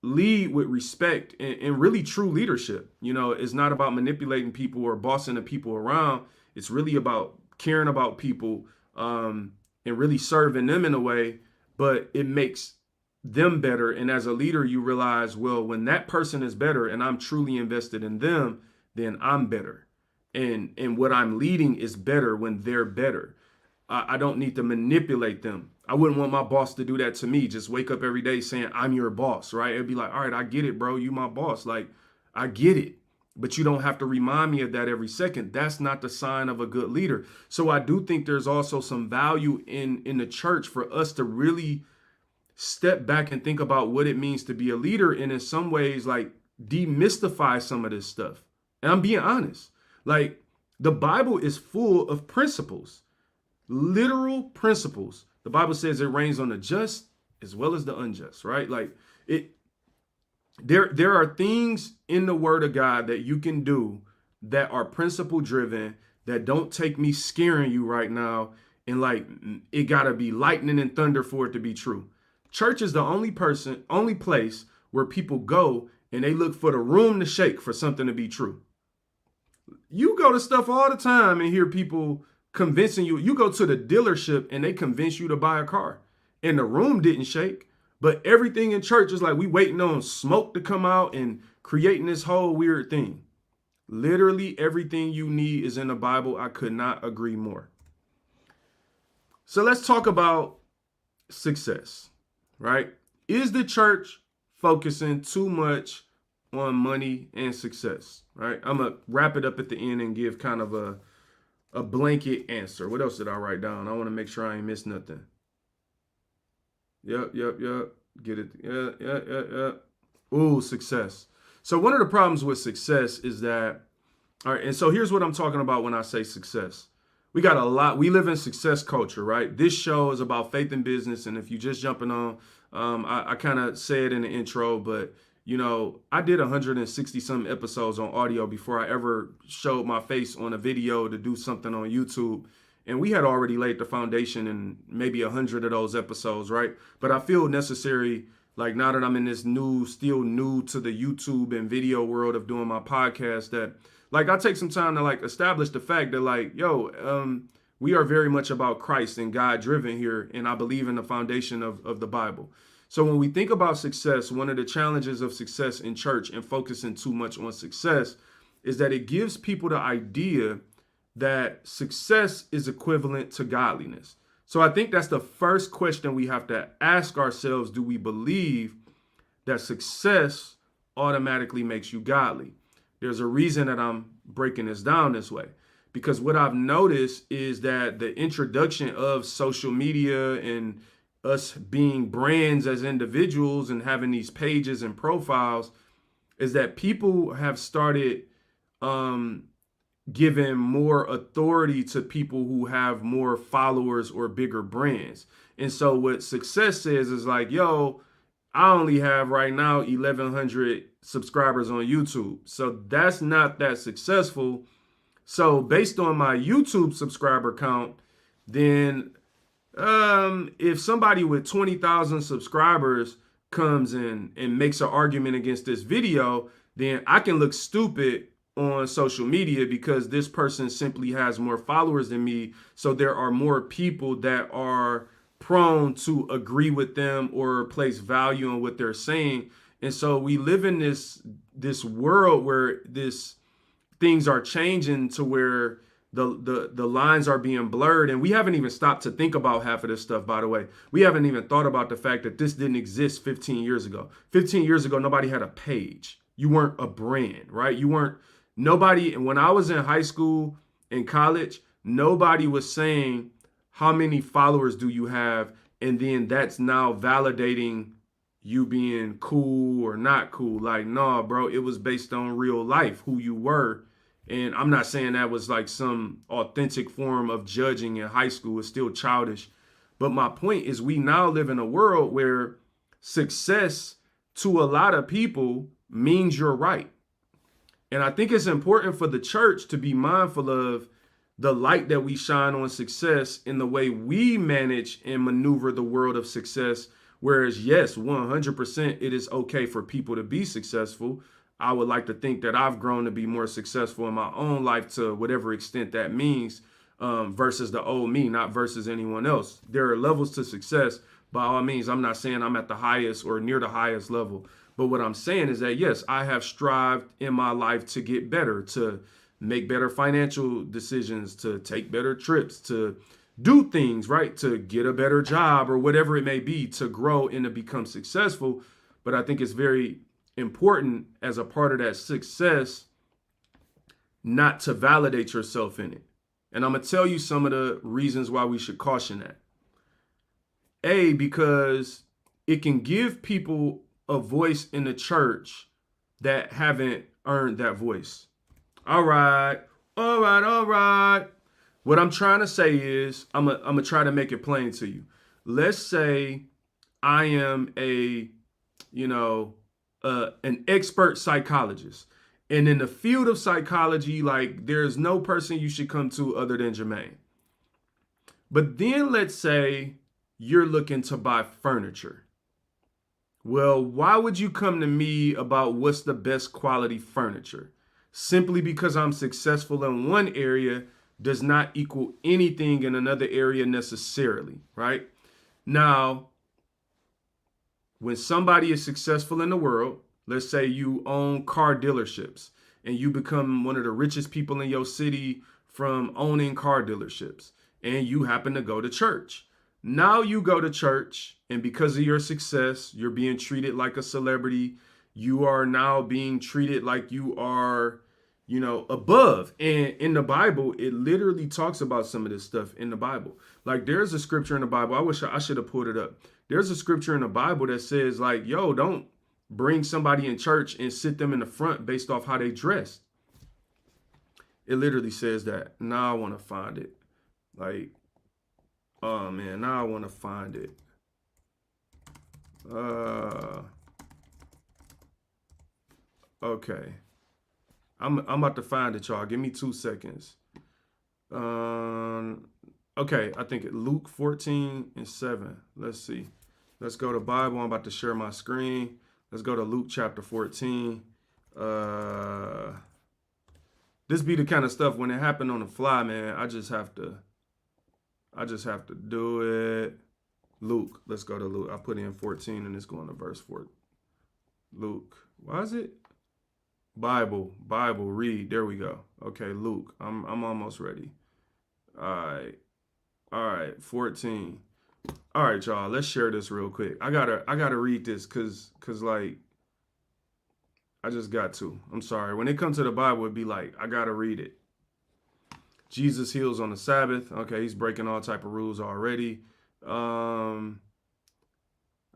lead with respect and really true leadership, it's not about manipulating people or bossing the people around. It's really about caring about people and really serving them in a way, but it makes them better. And as a leader, you realize, well, when that person is better and I'm truly invested in them, then I'm better. And what I'm leading is better when they're better. I don't need to manipulate them. I wouldn't want my boss to do that to me. Just wake up every day saying, I'm your boss, right? It'd be like, all right, I get it, bro. You my boss. Like, I get it. But you don't have to remind me of that every second. That's not the sign of a good leader. So I do think there's also some value in the church for us to really step back and think about what it means to be a leader. And in some ways, like, demystify some of this stuff. And I'm being honest. Like, the Bible is full of principles, literal principles. The Bible says it rains on the just as well as the unjust, right? Like there are things in the word of God that you can do that are principle driven, that don't take me scaring you right now. And like, it gotta be lightning and thunder for it to be true. Church is the only place where people go and they look for the room to shake for something to be true. You go to stuff all the time and hear people convincing you. You go to the dealership and they convince you to buy a car and the room didn't shake, but everything in church is like we waiting on smoke to come out and creating this whole weird thing. Literally everything you need is in the Bible. I could not agree more. So let's talk about success, right? Is the church focusing too much on money and success, right? I'm going to wrap it up at the end and give kind of a blanket answer. What else did I write down? I want to make sure I ain't missed nothing. Yep. Get it. Yeah. Ooh, success. So one of the problems with success is that, all right, and so here's what I'm talking about when I say success. We live in success culture, right? This show is about faith and business. And if you're just jumping on, I kind of say it in the intro, but I did 160 some episodes on audio before I ever showed my face on a video to do something on YouTube. And we had already laid the foundation in maybe 100 of those episodes, right? But I feel necessary, like now that I'm in this still new to the YouTube and video world of doing my podcast, that like I take some time to like establish the fact that like, we are very much about Christ and God driven here. And I believe in the foundation of the Bible. So when we think about success, one of the challenges of success in church and focusing too much on success is that it gives people the idea that success is equivalent to godliness. So I think that's the first question we have to ask ourselves. Do we believe that success automatically makes you godly? There's a reason that I'm breaking this down this way, because what I've noticed is that the introduction of social media and us being brands as individuals and having these pages and profiles is that people have started giving more authority to people who have more followers or bigger brands. And so what success is like, I only have right now 1,100 subscribers on YouTube. So that's not that successful. So based on my YouTube subscriber count, then if somebody with 20,000 subscribers comes in and makes an argument against this video, then I can look stupid on social media because this person simply has more followers than me. So there are more people that are prone to agree with them or place value on what they're saying. And so we live in this world where things are changing to where the lines are being blurred. And we haven't even stopped to think about half of this stuff, by the way. We haven't even thought about the fact that this didn't exist 15 years ago. 15 years ago, nobody had a page. You weren't a brand, right? Nobody, and when I was in high school and college, nobody was saying, how many followers do you have? And then that's now validating you being cool or not cool. Like, no, bro, it was based on real life, who you were. And I'm not saying that was like some authentic form of judging in high school. It's still childish. But my point is, we now live in a world where success to a lot of people means you're right. And I think it's important for the church to be mindful of the light that we shine on success in the way we manage and maneuver the world of success. Whereas, yes, 100% it is okay for people to be successful. I would like to think that I've grown to be more successful in my own life to whatever extent that means, versus the old me, not versus anyone else. There are levels to success. By all means, I'm not saying I'm at the highest or near the highest level. But what I'm saying is that, yes, I have strived in my life to get better, to make better financial decisions, to take better trips, to do things, right? To get a better job or whatever it may be, to grow and to become successful. But I think it's very important as a part of that success not to validate yourself in it. And I'm going to tell you some of the reasons why we should caution that. Because it can give people a voice in the church that haven't earned that voice. All right. What I'm trying to say is, I'm gonna try to make it plain to you. Let's say I am an expert psychologist. And in the field of psychology, like, there's no person you should come to other than Jermaine. But then let's say you're looking to buy furniture. Well, why would you come to me about what's the best quality furniture? Simply because I'm successful in one area does not equal anything in another area necessarily, right? Now, when somebody is successful in the world, let's say you own car dealerships and you become one of the richest people in your city from owning car dealerships, and you happen to go to church. Now you go to church, and because of your success, you're being treated like a celebrity. You are now being treated like you are, above. And in the Bible, it literally talks about some of this stuff in the Bible. Like, there's a scripture in the Bible. I wish I should have pulled it up. There's a scripture in the Bible that says, like, don't bring somebody in church and sit them in the front based off how they dress. It literally says that. Now I want to find it. Like, oh man, now I want to find it. Okay. I'm about to find it, y'all. Give me 2 seconds. Okay, I think Luke 14:7. Let's see. Let's go to Bible. I'm about to share my screen. Let's go to Luke chapter 14. This be the kind of stuff when it happened on the fly, man. I just have to do it. Luke. Let's go to Luke. I put in 14 and it's going to verse 4. Luke. Why is it? Bible, read. There we go. Okay, Luke. I'm almost ready. All right, 14. All right, y'all. Let's share this real quick. I gotta read this cause like I just got to. I'm sorry. When it comes to the Bible, it'd be like I gotta read it. Jesus heals on the Sabbath. Okay, he's breaking all type of rules already. All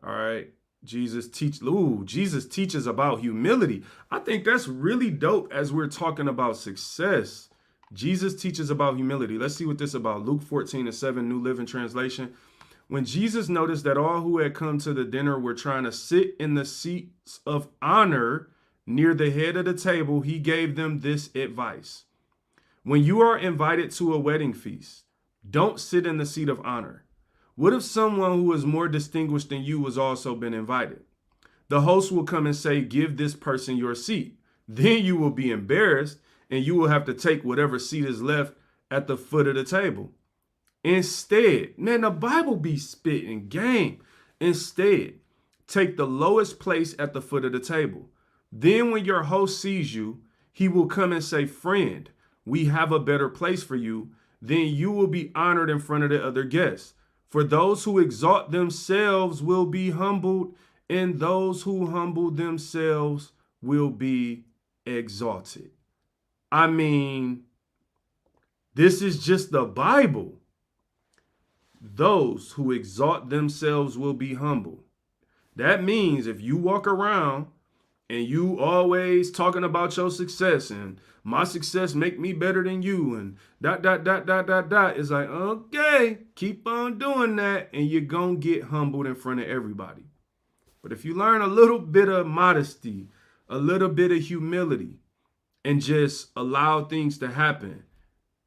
right. Jesus teaches about humility. I think that's really dope as we're talking about success. Jesus teaches about humility. Let's see what this is about. Luke 14:7, New Living Translation. When Jesus noticed that all who had come to the dinner were trying to sit in the seats of honor near the head of the table, he gave them this advice. When you are invited to a wedding feast, don't sit in the seat of honor. What if someone who is more distinguished than you has also been invited? The host will come and say, give this person your seat. Then you will be embarrassed and you will have to take whatever seat is left at the foot of the table. Instead, man, the Bible be spitting game. Instead, take the lowest place at the foot of the table. Then when your host sees you, he will come and say, friend, we have a better place for you. Then you will be honored in front of the other guests. For those who exalt themselves will be humbled, and those who humble themselves will be exalted. I mean, this is just the Bible. Those who exalt themselves will be humbled. That means if you walk around and you always talking about your success and my success make me better than you and ... It's like, okay, keep on doing that and you're going to get humbled in front of everybody. But if you learn a little bit of modesty, a little bit of humility, and just allow things to happen,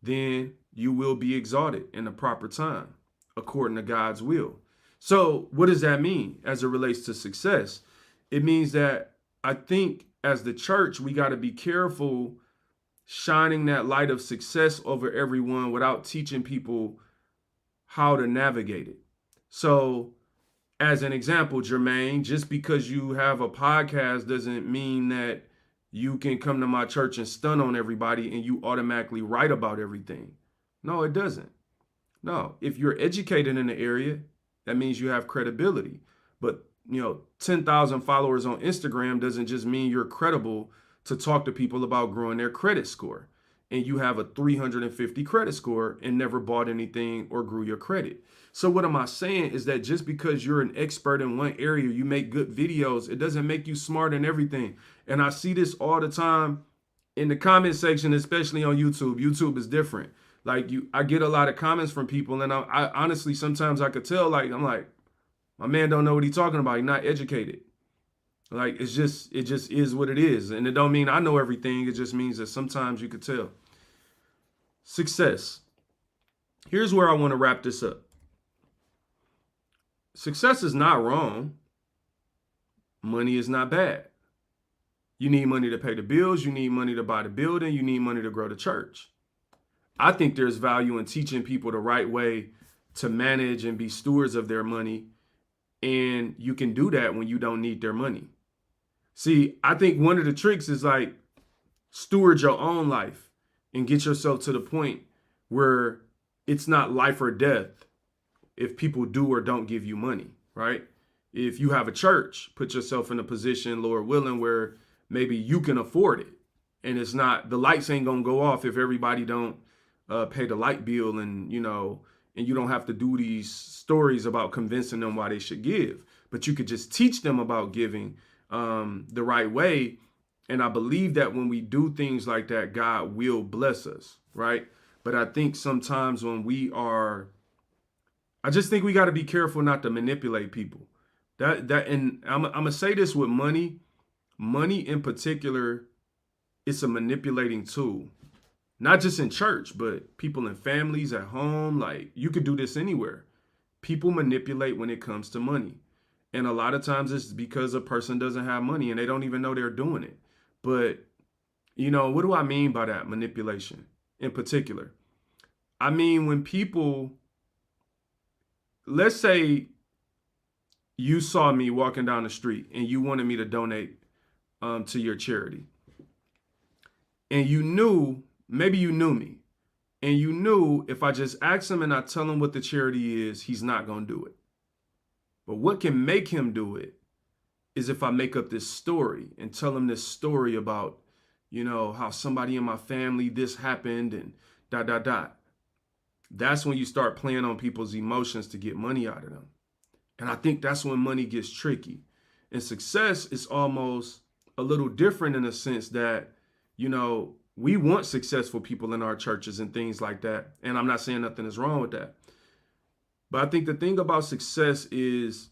then you will be exalted in the proper time, according to God's will. So what does that mean as it relates to success? It means that I think as the church, we got to be careful shining that light of success over everyone without teaching people how to navigate it. So as an example, Jermaine, just because you have a podcast doesn't mean that you can come to my church and stun on everybody and you automatically write about everything. No, it doesn't. No, if you're educated in the area, that means you have credibility. But 10,000 followers on Instagram doesn't just mean you're credible to talk to people about growing their credit score. And you have a 350 credit score and never bought anything or grew your credit. So what am I saying is that just because you're an expert in one area, you make good videos, it doesn't make you smart in everything. And I see this all the time in the comment section, especially on YouTube. YouTube is different. Like I get a lot of comments from people, and I honestly, sometimes I could tell, I'm like, my man don't know what he's talking about. He's not educated. Like, it just is what it is. And it don't mean I know everything. It just means that sometimes you could tell. Success. Here's where I want to wrap this up. Success is not wrong. Money is not bad. You need money to pay the bills. You need money to buy the building. You need money to grow the church. I think there's value in teaching people the right way to manage and be stewards of their money. And you can do that when you don't need their money. See, I think one of the tricks is like steward your own life and get yourself to the point where it's not life or death if people do or don't give you money, right? If you have a church, put yourself in a position, Lord willing, where maybe you can afford it. And it's not, the lights ain't going to go off if everybody don't pay the light bill and you don't have to do these stories about convincing them why they should give. But you could just teach them about giving the right way. And I believe that when we do things like that, God will bless us, right? But I think sometimes when I just think we got to be careful not to manipulate people. And I'm going to say this with money. money in particular, it's a manipulating tool. Not just in church, but people in families, at home. Like, you could do this anywhere. People manipulate when it comes to money. And a lot of times it's because a person doesn't have money and they don't even know they're doing it. But, what do I mean by that manipulation in particular? I mean, when people, let's say you saw me walking down the street and you wanted me to donate to your charity. And maybe you knew me. And you knew if I just ask him and I tell him what the charity is, he's not going to do it. But what can make him do it is if I make up this story and tell him this story about, how somebody in my family, this happened and ... That's when you start playing on people's emotions to get money out of them. And I think that's when money gets tricky. And success is almost a little different in the sense that, we want successful people in our churches and things like that. And I'm not saying nothing is wrong with that. But I think the thing about success is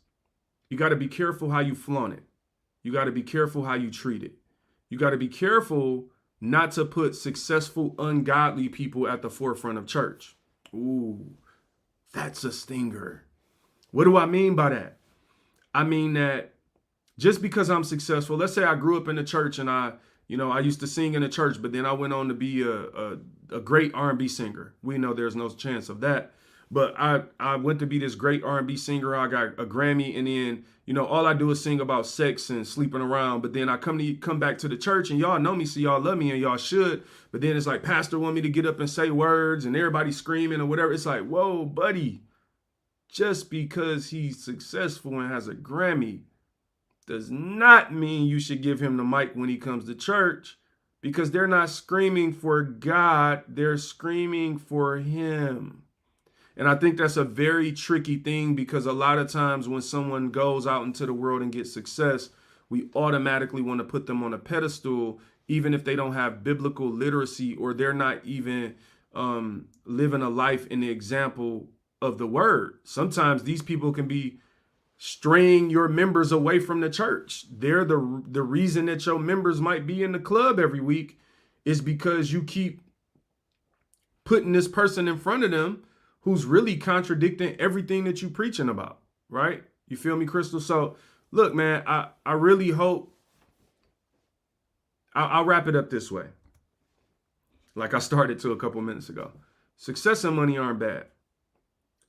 you got to be careful how you flaunt it. You got to be careful how you treat it. You got to be careful not to put successful, ungodly people at the forefront of church. Ooh, that's a stinger. What do I mean by that? I mean that just because I'm successful, let's say I grew up in the church and I used to sing in the church, but then I went on to be a great R&B singer. We know there's no chance of that. But I went to be this great R&B singer. I got a Grammy, and then, all I do is sing about sex and sleeping around. But then I come back to the church, and y'all know me, so y'all love me, and y'all should. But then it's like, pastor want me to get up and say words, and everybody screaming or whatever. It's like, whoa, buddy, just because he's successful and has a Grammy does not mean you should give him the mic when he comes to church, because they're not screaming for God. They're screaming for him. And I think that's a very tricky thing, because a lot of times when someone goes out into the world and gets success, we automatically want to put them on a pedestal, even if they don't have biblical literacy or they're not even living a life in the example of the word. Sometimes these people can be straying your members away from the church. They're the reason that your members might be in the club every week is because you keep putting this person in front of them who's really contradicting everything that you're preaching about, right? You feel me, Crystal? So look, man, I really hope I'll wrap it up this way. Like I started to a couple minutes ago. Success and money aren't bad.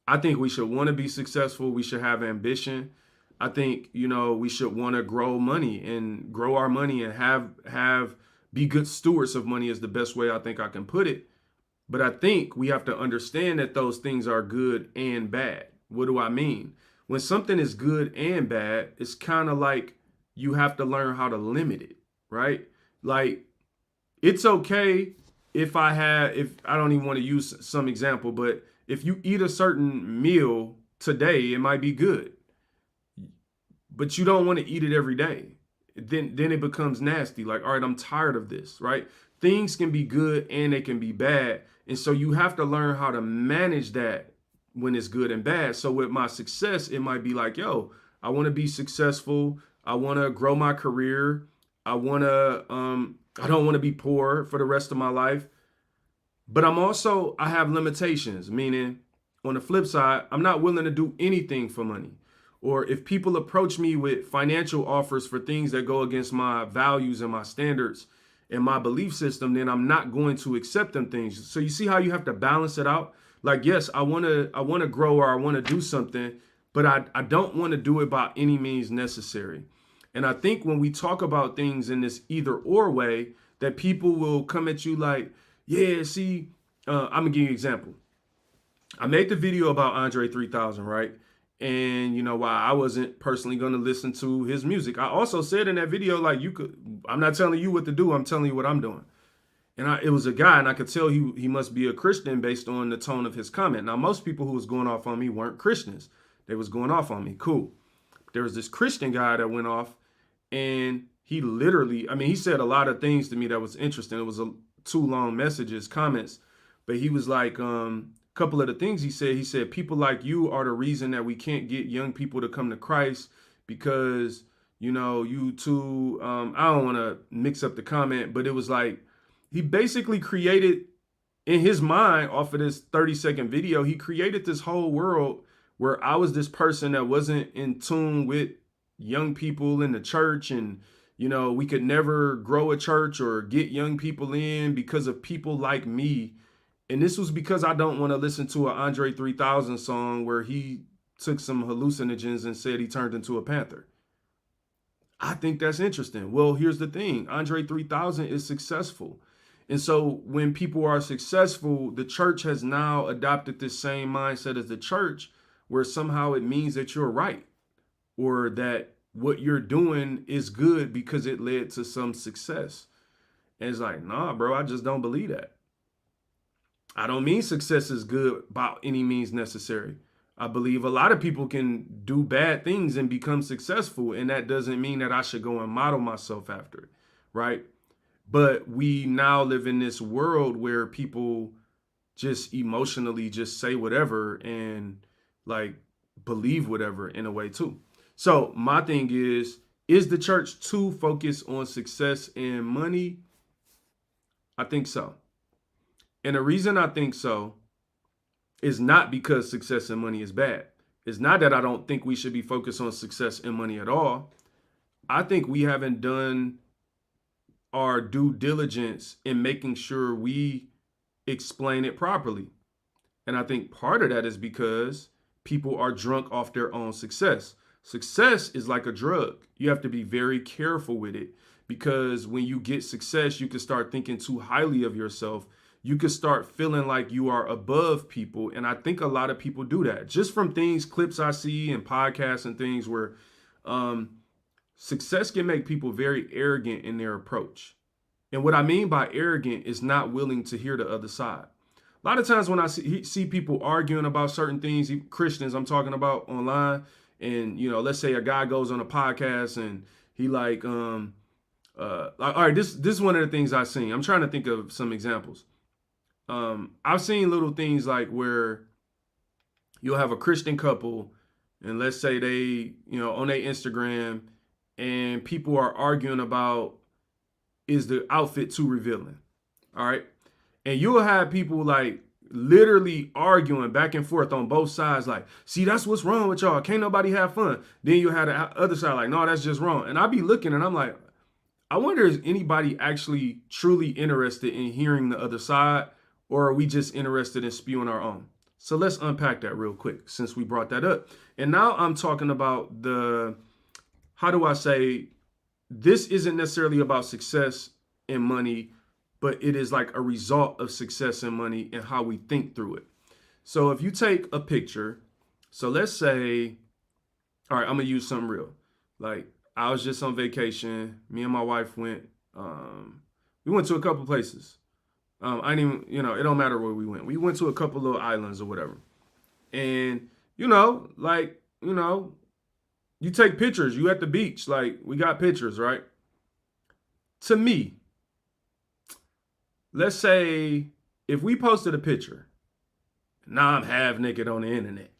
I think we should want to be successful. We should have ambition. I think, we should want to grow money and grow our money and be good stewards of money is the best way I think I can put it. But I think we have to understand that those things are good and bad. What do I mean? When something is good and bad, it's kind of like you have to learn how to limit it, right? Like, it's okay if I don't even want to use some example, but if you eat a certain meal today, it might be good, but you don't want to eat it every day. Then it becomes nasty. Like, all right, I'm tired of this, right? Things can be good and they can be bad. And so you have to learn how to manage that when it's good and bad. So with my success, it might be like, yo, I want to be successful. I want to grow my career. I don't want to be poor for the rest of my life. But I have limitations, meaning on the flip side, I'm not willing to do anything for money. Or if people approach me with financial offers for things that go against my values and my standards and my belief system, then I'm not going to accept them things. So you see how you have to balance it out? Like, yes, I want to grow or I want to do something, but I don't want to do it by any means necessary. And I think when we talk about things in this either or way, that people will come at you like, yeah, see, I'm going to give you an example. I made the video about Andre 3000, right? And why I wasn't personally going to listen to his music. I also said in that video, like, I'm not telling you what to do. I'm telling you what I'm doing. And it was a guy, and I could tell he must be a Christian based on the tone of his comment. Now, most people who was going off on me weren't Christians. They was going off on me. Cool. There was this Christian guy that went off, and he literally, he said a lot of things to me that was interesting. It was two long messages, comments, but he was like, couple of the things he said, people like you are the reason that we can't get young people to come to Christ because, you too. I don't want to mix up the comment, but it was like he basically created in his mind off of this 30-second video, he created this whole world where I was this person that wasn't in tune with young people in the church. And, we could never grow a church or get young people in because of people like me. And this was because I don't want to listen to an Andre 3000 song where he took some hallucinogens and said he turned into a panther. I think that's interesting. Well, here's the thing. Andre 3000 is successful. And so when people are successful, the church has now adopted this same mindset as the church, where somehow it means that you're right or that what you're doing is good because it led to some success. And it's like, nah, bro, I just don't believe that. I don't mean success is good by any means necessary. I believe a lot of people can do bad things and become successful, and that doesn't mean that I should go and model myself after it, right? But we now live in this world where people just emotionally just say whatever and like believe whatever in a way too. So my thing is the church too focused on success and money? I think so. And the reason I think so is not because success and money is bad. It's not that I don't think we should be focused on success and money at all. I think we haven't done our due diligence in making sure we explain it properly. And I think part of that is because people are drunk off their own success. Success is like a drug. You have to be very careful with it, because when you get success, you can start thinking too highly of yourself. You can start feeling like you are above people. And I think a lot of people do that just from clips I see and podcasts and things where success can make people very arrogant in their approach. And what I mean by arrogant is not willing to hear the other side. A lot of times when I see people arguing about certain things, Christians I'm talking about online, and, let's say a guy goes on a podcast and he like, all right, this is one of the things I've seen. I'm trying to think of some examples. I've seen little things like where you'll have a Christian couple, and let's say they, on their Instagram, and people are arguing about, is the outfit too revealing? All right. And you'll have people like literally arguing back and forth on both sides. Like, see, that's what's wrong with y'all. Can't nobody have fun. Then you have the other side like, no, that's just wrong. And I'll be looking and I'm like, I wonder is anybody actually truly interested in hearing the other side, or are we just interested in spewing our own? So let's unpack that real quick since we brought that up. And now I'm talking about how do I say, this isn't necessarily about success and money, but it is like a result of success and money and how we think through it. So if you take a picture, so let's say, all right, I'm gonna use something real. Like I was just on vacation. Me and my wife went, we went to a couple places. I didn't even, it don't matter where we went. We went to a couple little islands or whatever. And, you take pictures, you at the beach, like we got pictures, right? To me, let's say if we posted a picture, now I'm half naked on the internet.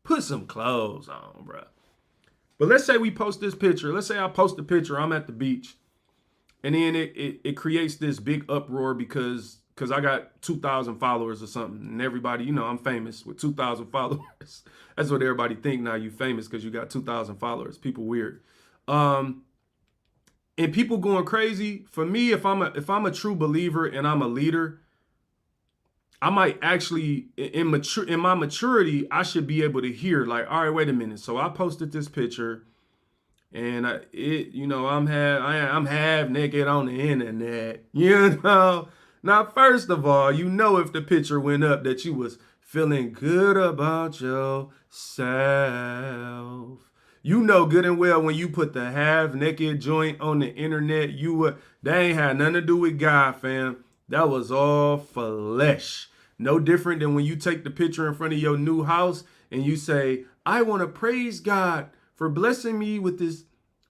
Put some clothes on, bro. But let's say we post this picture. Let's say I post a picture, I'm at the beach. And then it creates this big uproar because I got 2,000 followers or something. And everybody, I'm famous with 2,000 followers. That's what everybody think now. You famous because you got 2,000 followers. People weird. And people going crazy. For me, if I'm a true believer and I'm a leader, I might actually, in my maturity, I should be able to hear like, all right, wait a minute. So I posted this picture. And I'm half naked on the internet, Now, first of all, if the picture went up that you was feeling good about yourself. Good and well when you put the half naked joint on the internet, that ain't had nothing to do with God, fam. That was all flesh. No different than when you take the picture in front of your new house and you say, I want to praise God for blessing me with this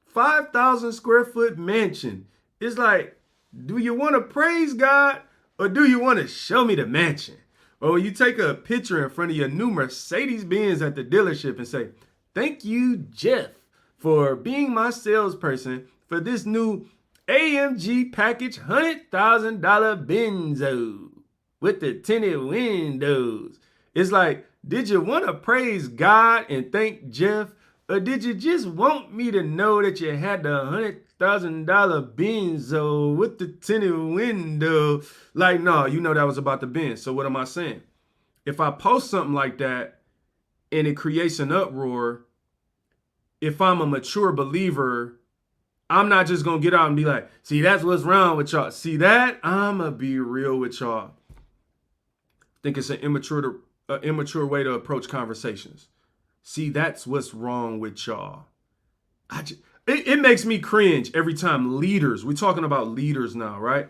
5,000 square foot mansion. It's like, do you want to praise God or do you want to show me the mansion? Or when you take a picture in front of your new Mercedes Benz at the dealership and say, Thank you, Jeff, for being my salesperson for this new AMG package $100,000 Benzo with the tinted windows. It's like, did you want to praise God and thank Jeff? Or did you just want me to know that you had the $100,000 Benzo with the tinted window? Like, no, you know that was about the Benz. So what am I saying? If I post something like that and it creates an uproar, if I'm a mature believer, I'm not just going to get out and be like, see, that's what's wrong with y'all. See that? I'm going to be real with y'all. I think it's an immature way to approach conversations. See, that's what's wrong with y'all. It makes me cringe every time leaders, we're talking about leaders now, right?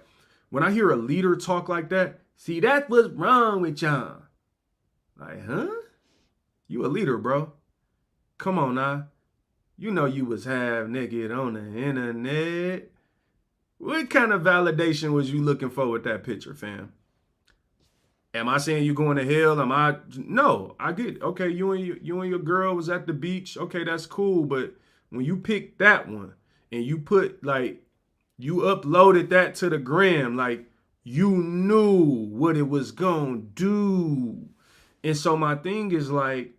When I hear a leader talk like that, see, that's what's wrong with y'all. Like, huh? You a leader, bro. Come on now. You know you was half naked on the internet. What kind of validation was you looking for with that picture, fam? Am I saying you going to hell? No, I get, okay, you and your girl was at the beach. Okay, that's cool. But when you picked that one and you put, like, you uploaded that to the gram, like, you knew what it was going to do. And so my thing is, like,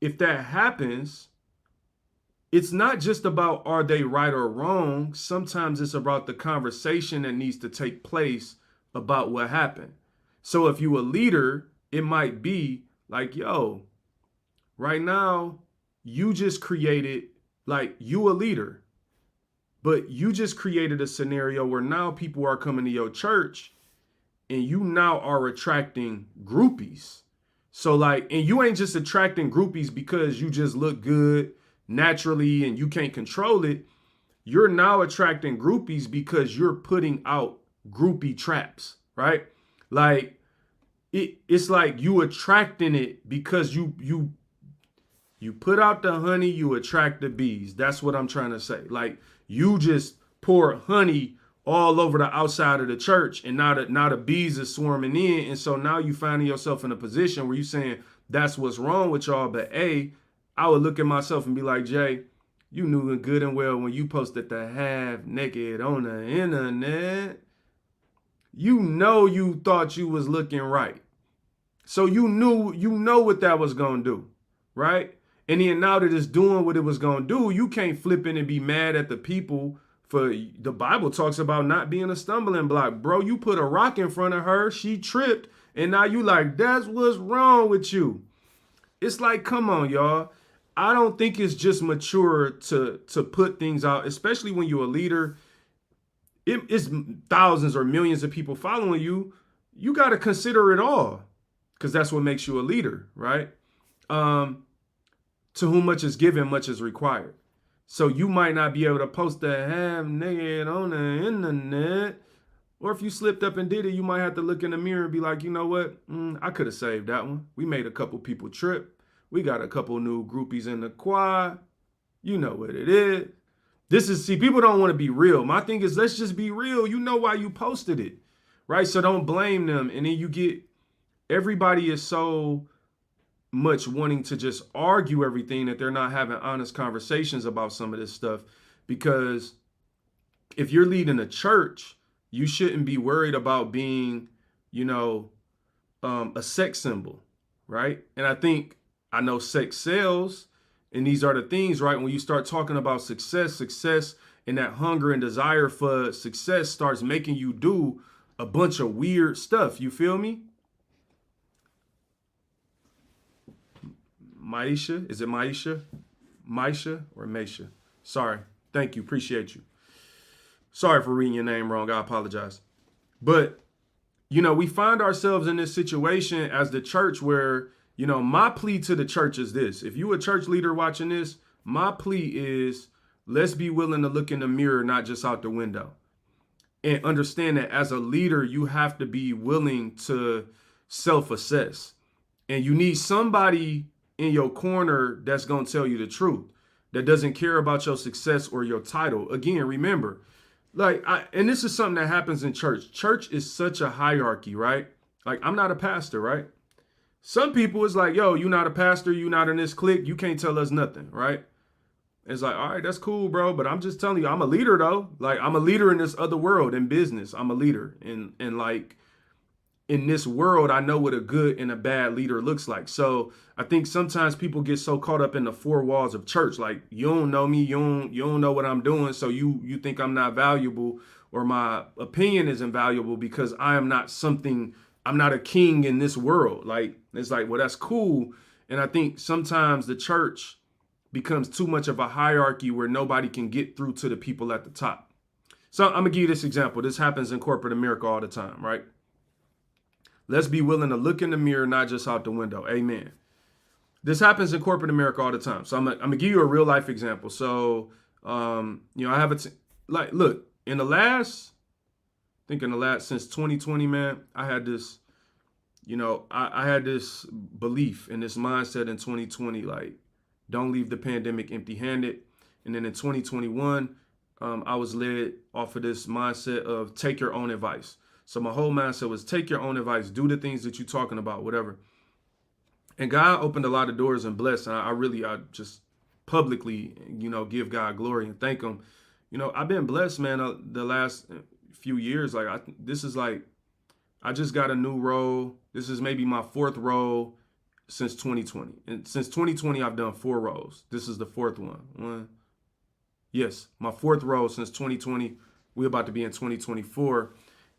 if that happens, it's not just about are they right or wrong. Sometimes it's about the conversation that needs to take place about what happened. So if you a leader, it might be like, yo, right now, you just created, like, you a leader, but you just created a scenario where now people are coming to your church and you now are attracting groupies. So, like, and you ain't just attracting groupies because you just look good naturally and you can't control it. You're now attracting groupies because you're putting out groupie traps, right? Like, it's like you attracting it because you put out the honey, you attract the bees. That's what I'm trying to say. Like, you just pour honey all over the outside of the church, and now the bees are swarming in, and so now you finding yourself in a position where you saying that's what's wrong with y'all. But I would look at myself and be like, Jay, you knew good and well when you posted the half naked on the internet. You know you thought you was looking right. So you know what that was going to do, right? And then now that it's doing what it was going to do, you can't flip in and be mad at the people for the Bible talks about not being a stumbling block. Bro, you put a rock in front of her, she tripped, and now you like, that's what's wrong with you. It's like, come on, y'all. I don't think it's just mature to put things out, especially when you're a leader. It's thousands or millions of people following you. You got to consider it all, because that's what makes you a leader, right? To whom much is given, much is required. So you might not be able to post the half naked on the internet. Or if you slipped up and did it, you might have to look in the mirror and be like, you know what? I could have saved that one. We made a couple people trip. We got a couple new groupies in the quad. You know what it is. See, people don't want to be real. My thing is, let's just be real. You know why you posted it, right? So don't blame them. And then you get, everybody is so much wanting to just argue everything that they're not having honest conversations about some of this stuff. Because if you're leading a church, you shouldn't be worried about being, a sex symbol, right? And I know sex sells, and these are the things, right? When you start talking about success and that hunger and desire for success starts making you do a bunch of weird stuff. You feel me? Maisha, is it Maisha? Maisha or Maisha? Sorry. Thank you. Appreciate you. Sorry for reading your name wrong. I apologize. But, we find ourselves in this situation as the church where, my plea to the church is this. If you a church leader watching this, my plea is let's be willing to look in the mirror, not just out the window. And understand that as a leader, you have to be willing to self-assess. And you need somebody in your corner that's going to tell you the truth, that doesn't care about your success or your title. Again, remember, and this is something that happens in church. Church is such a hierarchy, right? Like, I'm not a pastor, right? Some people is like, yo, you not a pastor, you not in this clique, you can't tell us nothing, right? It's like, all right, that's cool, bro. But I'm just telling you, I'm a leader though. Like I'm a leader in this other world in business. I'm a leader. And like in this world, I know what a good and a bad leader looks like. So I think sometimes people get so caught up in the four walls of church. Like you don't know me, you don't know what I'm doing. So you think I'm not valuable or my opinion is invaluable because I am not something, I'm not a king in this world. Like it's like, well, that's cool. And I think sometimes the church becomes too much of a hierarchy where nobody can get through to the people at the top. So I'm gonna give you this example. This happens in corporate America all the time, right? Let's be willing to look in the mirror, not just out the window. Amen. This happens in corporate America all the time. So I'm gonna give you a real life example. So, I have like, look, in the last, I think in the last, since 2020, man, I had this, I had this belief and this mindset in 2020, like, don't leave the pandemic empty handed. And then in 2021, I was led off of this mindset of take your own advice. So my whole mindset was take your own advice, do the things that you're talking about, whatever. And God opened a lot of doors and blessed. And I just publicly, give God glory and thank him. I've been blessed, man, the last few years. Like this is like, I just got a new role. This is maybe my fourth role since 2020. And since 2020, I've done 4 roles. This is the fourth one. Yes, my fourth role since 2020. We're about to be in 2024.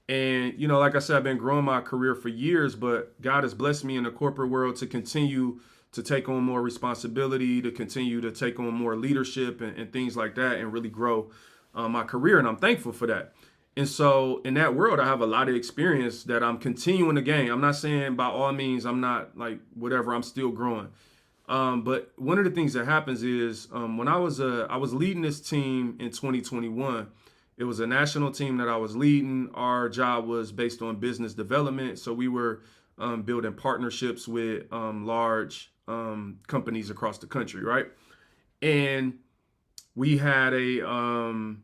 And, like I said, I've been growing my career for years, but God has blessed me in the corporate world to continue to take on more responsibility, to continue to take on more leadership and things like that and really grow my career. And I'm thankful for that. And so in that world, I have a lot of experience that I'm continuing to gain. I'm not saying by all means, I'm not like whatever, I'm still growing. But one of the things that happens is when I was leading this team in 2021. It was a national team that I was leading. Our job was based on business development. So we were building partnerships with large companies across the country, right? And we had about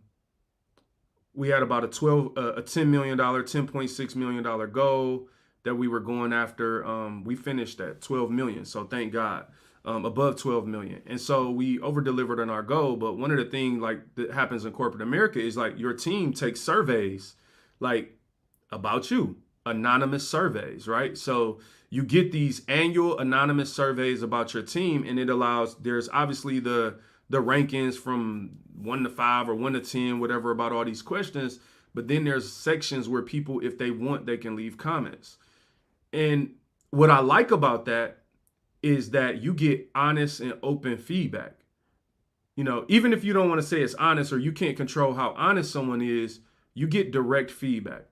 a $10 million, $10.6 million goal that we were going after. We finished at 12 million. So thank God. Above 12 million. And so we over delivered on our goal. But one of the things like that happens in corporate America is like your team takes surveys like about you, anonymous surveys, right? So you get these annual anonymous surveys about your team, and it allows, there's obviously the rankings from 1 to 5 or 1 to 10, whatever, about all these questions. But then there's sections where people, if they want, they can leave comments. And what I like about that is that you get honest and open feedback. Even if you don't want to say it's honest or you can't control how honest someone is, you get direct feedback.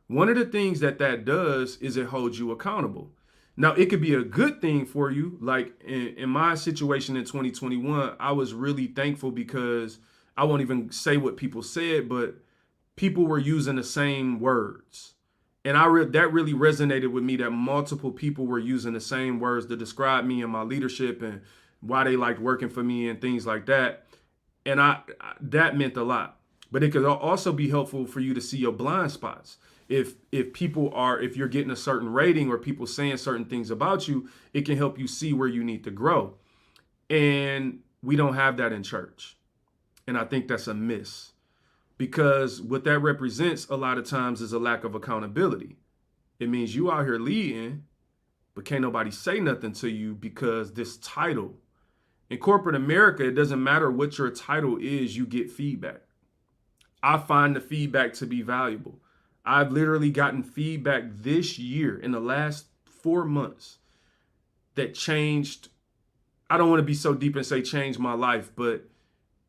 One of the things that does is it holds you accountable. Now, it could be a good thing for you. Like in my situation in 2021, I was really thankful because I won't even say what people said, but people were using the same words. And that really resonated with me, that multiple people were using the same words to describe me and my leadership and why they liked working for me and things like that. And that meant a lot. But it could also be helpful for you to see your blind spots. If you're getting a certain rating or people saying certain things about you, it can help you see where you need to grow. And we don't have that in church. And I think that's a miss. Because what that represents a lot of times is a lack of accountability. It means you out here leading, but can't nobody say nothing to you because this title. In corporate America, it doesn't matter what your title is, you get feedback. I find the feedback to be valuable. I've literally gotten feedback this year in the last 4 months that changed. I don't want to be so deep and say changed my life, but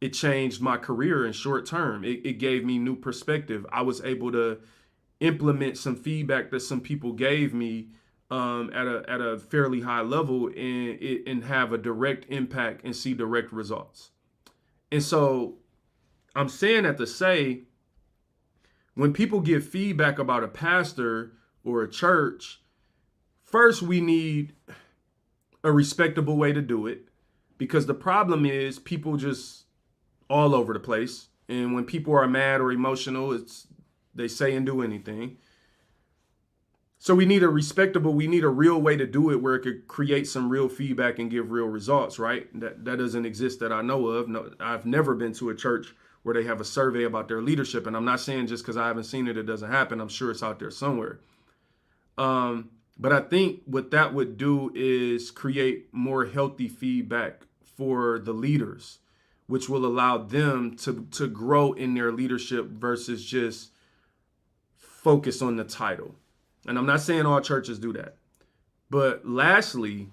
it changed my career in short term. It gave me new perspective. I was able to implement some feedback that some people gave me at a fairly high level and have a direct impact and see direct results. And so I'm saying that to say, when people give feedback about a pastor or a church, first we need a respectable way to do it, because the problem is people just all over the place. And when people are mad or emotional, they say and do anything. So we need a real way to do it where it could create some real feedback and give real results, right? That doesn't exist that I know of. No, I've never been to a church where they have a survey about their leadership. And I'm not saying just because I haven't seen it, it doesn't happen. I'm sure it's out there somewhere. But I think what that would do is create more healthy feedback for the leaders, which will allow them to grow in their leadership versus just focus on the title. And I'm not saying all churches do that. But lastly,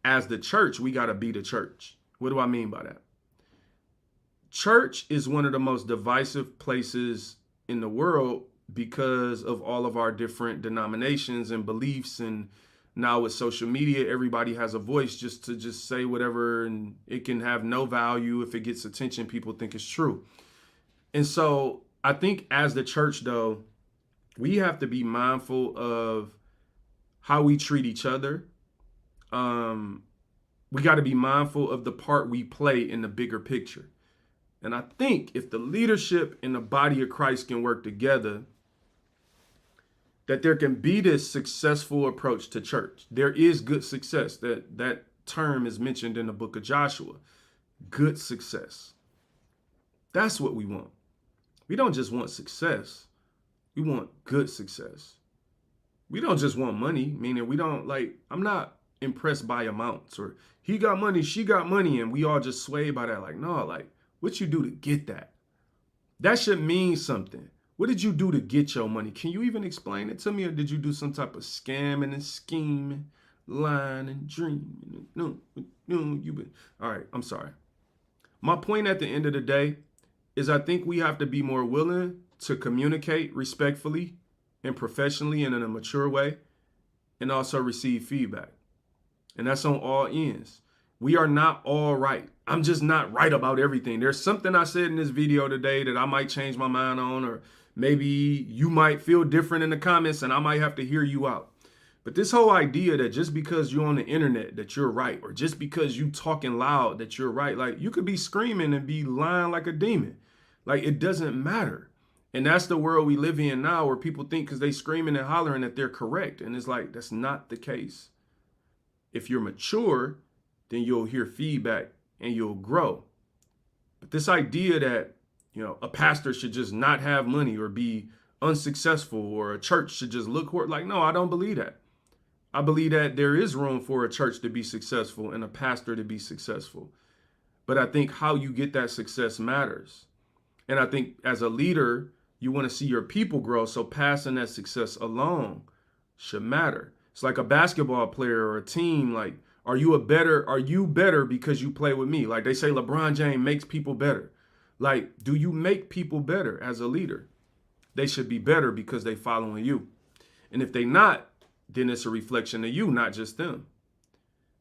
as the church, we got to be the church. What do I mean by that? Church is one of the most divisive places in the world because of all of our different denominations and beliefs. And now with social media, everybody has a voice just to say whatever, and it can have no value. If it gets attention, people think it's true. And so I think as the church, though, we have to be mindful of how we treat each other. We got to be mindful of the part we play in the bigger picture. And I think if the leadership and the body of Christ can work together, that there can be this successful approach to church. There is good success. That term is mentioned in the book of Joshua. Good success. That's what we want. We don't just want success. We want good success. We don't just want money, meaning we don't I'm not impressed by amounts or he got money, she got money, and we all just sway by that. No, what you do to get that? That should mean something. What did you do to get your money? Can you even explain it to me? Or did you do some type of scamming and scheming, lying and dreaming? No, all right, I'm sorry. My point at the end of the day is I think we have to be more willing to communicate respectfully and professionally and in a mature way, and also receive feedback. And that's on all ends. We are not all right. I'm just not right about everything. There's something I said in this video today that I might change my mind on, or maybe you might feel different in the comments and I might have to hear you out. But this whole idea that just because you're on the internet that you're right, or just because you talking loud that you're right, you could be screaming and be lying like a demon. It doesn't matter. And that's the world we live in now, where people think because they screaming and hollering that they're correct. And it's that's not the case. If you're mature, then you'll hear feedback and you'll grow. But this idea that, a pastor should just not have money or be unsuccessful, or a church should just look no, I don't believe that. I believe that there is room for a church to be successful and a pastor to be successful. But I think how you get that success matters. And I think as a leader, you want to see your people grow. So passing that success along should matter. It's like a basketball player or a team. Are you better because you play with me? They say LeBron James makes people better. Do you make people better as a leader? They should be better because they following you. And if they not, then it's a reflection of you, not just them.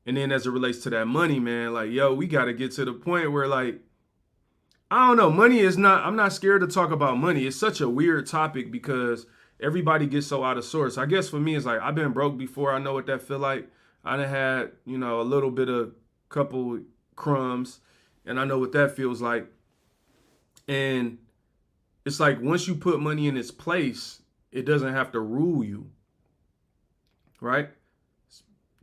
And then as it relates to that money, man, we got to get to the point where I don't know, money is not, I'm not scared to talk about money. It's such a weird topic because everybody gets so out of source. I guess for me, it's I've been broke before. I know what that feel like. I done had, a little bit of couple crumbs, and I know what that feels like. And it's once you put money in its place, it doesn't have to rule you, right?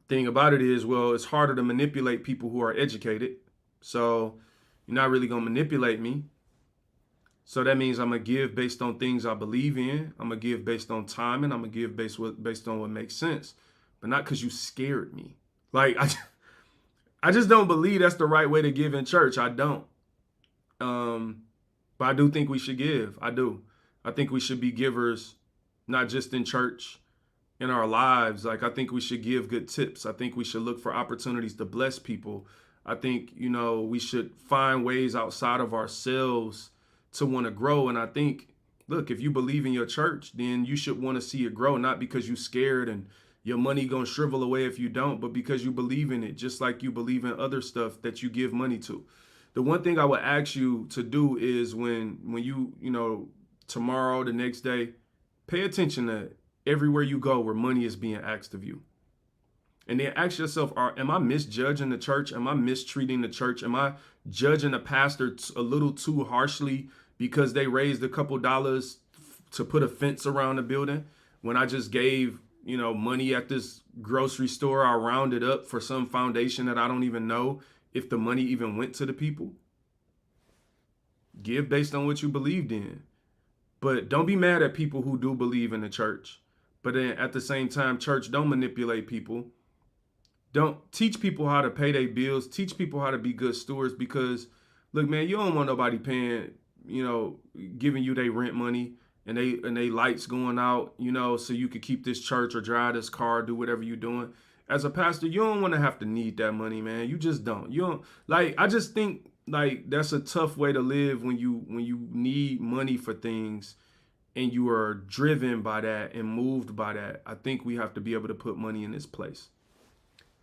Thing about it is, it's harder to manipulate people who are educated. So you're not really going to manipulate me. So that means I'm going to give based on things I believe in. I'm going to give based on timing. I'm going to give based on what makes sense. But not because you scared me. I just don't believe that's the right way to give in church. I don't. But I do think we should give. I do. I think we should be givers, not just in church, in our lives. I think we should give good tips. I think we should look for opportunities to bless people. I think, we should find ways outside of ourselves to want to grow. And I think, look, if you believe in your church, then you should want to see it grow, not because you're scared and your money going to shrivel away if you don't, but because you believe in it, just like you believe in other stuff that you give money to. The one thing I would ask you to do is when you, tomorrow, the next day, pay attention to everywhere you go where money is being asked of you. And then ask yourself, am I misjudging the church? Am I mistreating the church? Am I judging the pastor a little too harshly because they raised a couple dollars to put a fence around the building? when I just gave, money at this grocery store, I rounded up for some foundation that I don't even know if the money even went to the people. Give based on what you believed in. But don't be mad at people who do believe in the church. But then at the same time, church, don't manipulate people. Don't teach people how to pay their bills. Teach people how to be good stewards, because look, man, you don't want nobody paying, giving you their rent money and they lights going out, so you could keep this church or drive this car, do whatever you're doing. As a pastor, you don't want to have to need that money, man. You just don't. You don't, like, I just think like that's a tough way to live when you need money for things and you are driven by that and moved by that. I think we have to be able to put money in its place.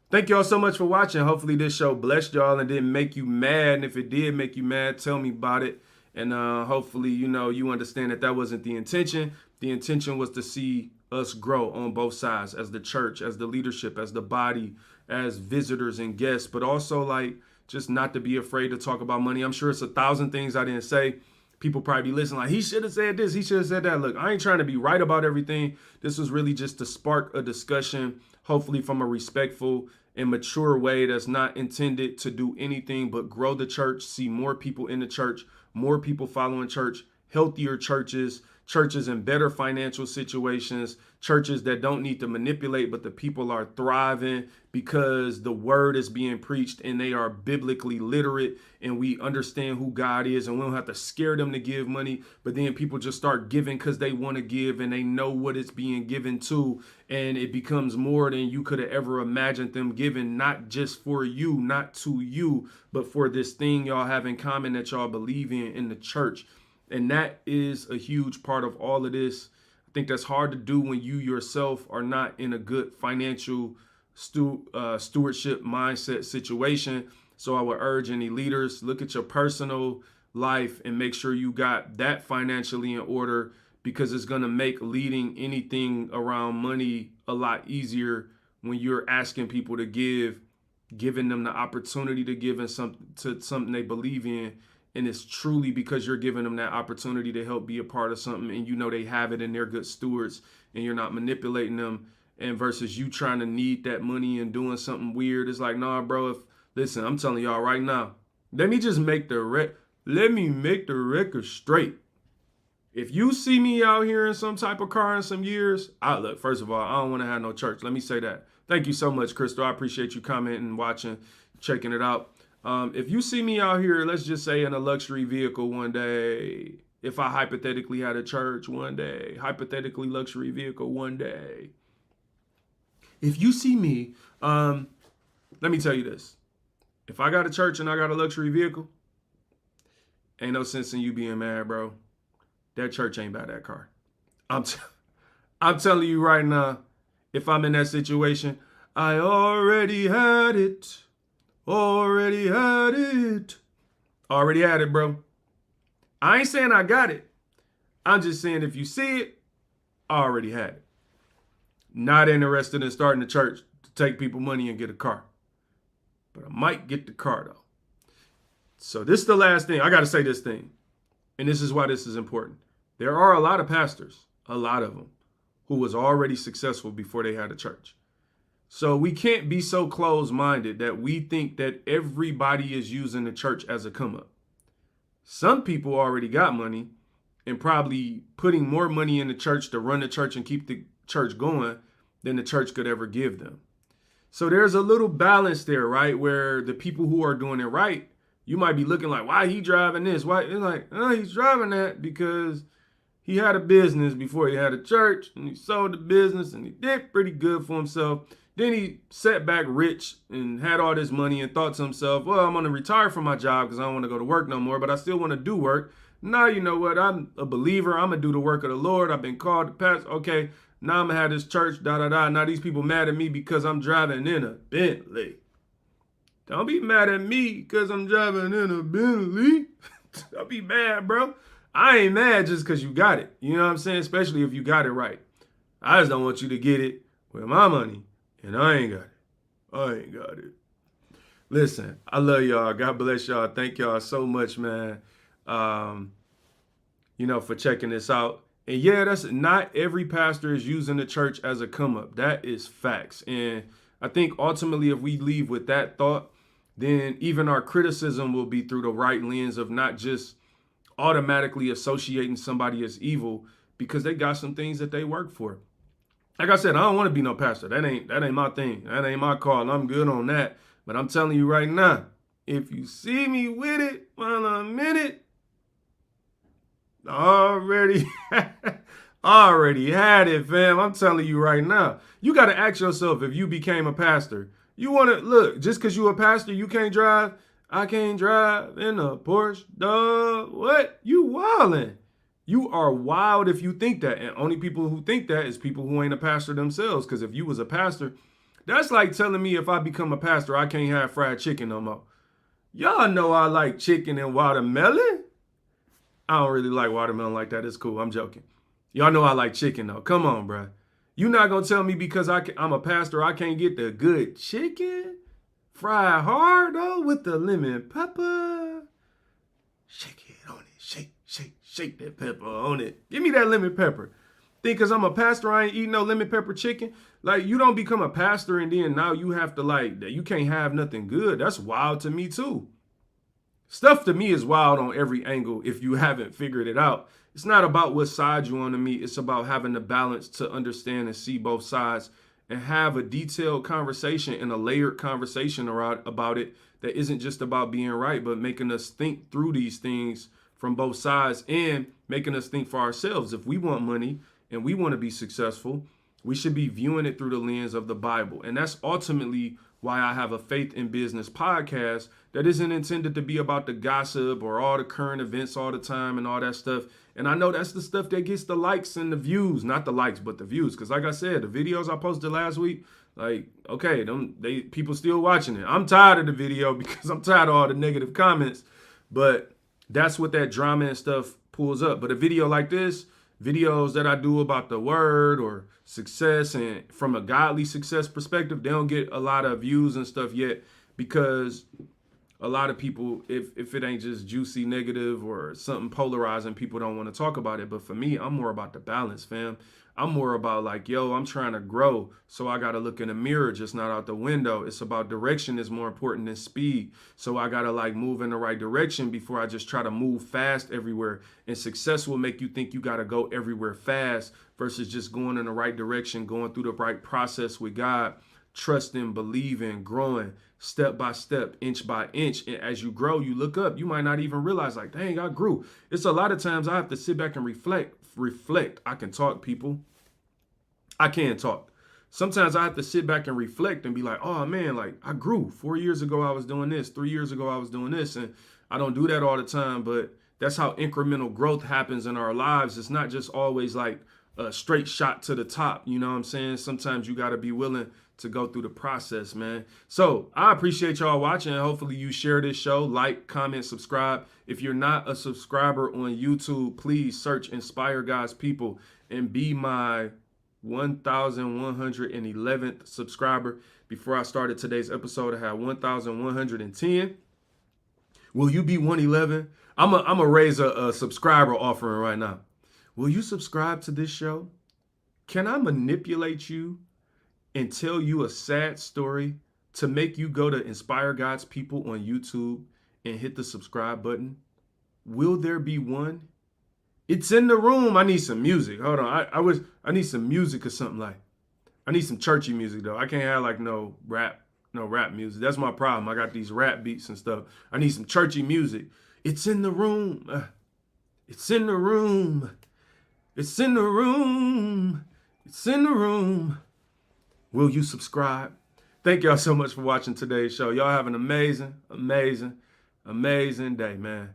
Thank y'all so much for watching. Hopefully this show blessed y'all and didn't make you mad. And if it did make you mad, tell me about it. And hopefully, you understand that wasn't the intention. The intention was to see us grow on both sides, as the church, as the leadership, as the body, as visitors and guests, but also like just not to be afraid to talk about money. I'm sure it's 1,000 things I didn't say. People probably be listening like, he should have said this, he should have said that. Look, I ain't trying to be right about everything. This was really just to spark a discussion, hopefully from a respectful and mature way that's not intended to do anything but grow the church, see more people in the church, more people following church, healthier churches, churches in better financial situations, churches that don't need to manipulate, but the people are thriving because the word is being preached and they are biblically literate and we understand who God is and we don't have to scare them to give money. But then people just start giving because they want to give and they know what it's being given to. And it becomes more than you could have ever imagined them giving, not just for you, not to you, but for this thing y'all have in common that y'all believe in the church. And that is a huge part of all of this. I think that's hard to do when you yourself are not in a good financial stewardship mindset situation. So I would urge any leaders, look at your personal life and make sure you got that financially in order, because it's going to make leading anything around money a lot easier when you're asking people to give, giving them the opportunity to give in something they believe in. And it's truly because you're giving them that opportunity to help be a part of something and they have it and they're good stewards and you're not manipulating them. And versus you trying to need that money and doing something weird. It's like, nah, bro, listen, I'm telling y'all right now, let me make the record straight. If you see me out here in some type of car in some years, look, first of all, I don't want to have no church. Let me say that. Thank you so much, Crystal. I appreciate you commenting, watching, checking it out. If you see me out here, let's just say in a luxury vehicle one day, if I hypothetically had a church one day, hypothetically luxury vehicle one day. If you see me, let me tell you this. If I got a church and I got a luxury vehicle, ain't no sense in you being mad, bro. That church ain't about that car. I'm telling you right now, if I'm in that situation, I already had it. Already had it. Already had it, bro. I ain't saying I got it. I'm just saying if you see it, I already had it. Not interested in starting a church to take people money and get a car. But I might get the car, though. So this is the last thing. I got to say this thing. And this is why this is important. There are a lot of pastors, a lot of them, who was already successful before they had a church. So we can't be so closed-minded that we think that everybody is using the church as a come-up. Some people already got money and probably putting more money in the church to run the church and keep the church going than the church could ever give them. So there's a little balance there, right? Where the people who are doing it right, you might be looking like, why he driving this? Why? It's like, he's driving that because he had a business before he had a church and he sold the business and he did pretty good for himself. Then he sat back rich and had all this money and thought to himself, well, I'm going to retire from my job because I don't want to go to work no more, but I still want to do work. Now, you know what? I'm a believer. I'm going to do the work of the Lord. I've been called to pastor. Okay, now I'm going to have this church, Now these people mad at me because I'm driving in a Bentley. Don't be mad at me because I'm driving in a Bentley. Don't be mad, bro. I ain't mad just because you got it. You know what I'm saying? Especially if you got it right. I just don't want you to get it with my money. And I ain't got it. Listen, I love y'all. God bless y'all. Thank y'all so much, man. For checking this out. And yeah, that's not every pastor is using the church as a come up. That is facts. And I think ultimately, if we leave with that thought, then even our criticism will be through the right lens of not just automatically associating somebody as evil because they got some things that they work for. Like I said, I don't want to be no pastor. That ain't my thing. That ain't my call. I'm good on that. But I'm telling you right now, if you see me with it while I'm in it, already had it, fam. I'm telling you right now. You got to ask yourself, if you became a pastor, you want to look, just because you a pastor, you can't drive. I can't drive in a Porsche, dog. What? You wildin'. You are wild if you think that. And only people who think that is people who ain't a pastor themselves. Because if you was a pastor, that's like telling me if I become a pastor, I can't have fried chicken no more. Y'all know I like chicken and watermelon. I don't really like watermelon like that. It's cool. I'm joking. Y'all know I like chicken though. Come on, bro. You not going to tell me because I'm a pastor I can't get the good chicken? Fried hard though with the lemon pepper. Shake it on it. Shake that pepper on it. Give me that lemon pepper. Think because I'm a pastor, I ain't eating no lemon pepper chicken. Like, you don't become a pastor and then now you have to you can't have nothing good. That's wild to me too. Stuff to me is wild on every angle if you haven't figured it out. It's not about what side you on to me. It's about having the balance to understand and see both sides and have a detailed conversation and a layered conversation about it that isn't just about being right, but making us think through these things from both sides and making us think for ourselves. If we want money and we want to be successful, we should be viewing it through the lens of the Bible. And that's ultimately why I have a Faith in Business podcast that isn't intended to be about the gossip or all the current events all the time and all that stuff. And I know that's the stuff that gets the likes and the views, not the likes, but the views. Because like I said, the videos I posted last week, like, okay, people still watching it. I'm tired of the video because I'm tired of all the negative comments. But that's what that drama and stuff pulls up. But a video like this, videos that I do about the word or success and from a godly success perspective, they don't get a lot of views and stuff yet because a lot of people, if it ain't just juicy negative or something polarizing, people don't want to talk about it. But for me, I'm more about the balance, fam. I'm more about like, yo, I'm trying to grow. So I got to look in the mirror, just not out the window. It's about direction is more important than speed. So I got to like move in the right direction before I just try to move fast everywhere. And success will make you think you got to go everywhere fast versus just going in the right direction, going through the right process with God, trusting, believing, growing step by step, inch by inch. And as you grow, you look up, you might not even realize like, dang, I grew. It's a lot of times I have to sit back and reflect. I can talk, people. I can talk. Sometimes I have to sit back and reflect and be like, oh man, like I grew. 4 years ago, I was doing this. 3 years ago, I was doing this. And I don't do that all the time, but that's how incremental growth happens in our lives. It's not just always like a straight shot to the top. You know what I'm saying? Sometimes you got to be willing to go through the process, man. So I appreciate y'all watching. Hopefully you share this show, like, comment, subscribe. If you're not a subscriber on YouTube, please search Inspire God's People and be my 1,111th subscriber. Before I started today's episode, I had 1,110. Will you be 111? I'm a raise a subscriber offering right now. Will you subscribe to this show? Can I manipulate you and tell you a sad story to make you go to Inspire God's People on YouTube and hit the subscribe button? Will there be one? It's in the room. I need some music. Hold on. I need some music or something like. I need some churchy music though. I can't have like no rap music. That's my problem. I got these rap beats and stuff. I need some churchy music. It's in the room. It's in the room. It's in the room. It's in the room. Will you subscribe? Thank y'all so much for watching today's show. Y'all have an amazing, amazing, amazing day, man.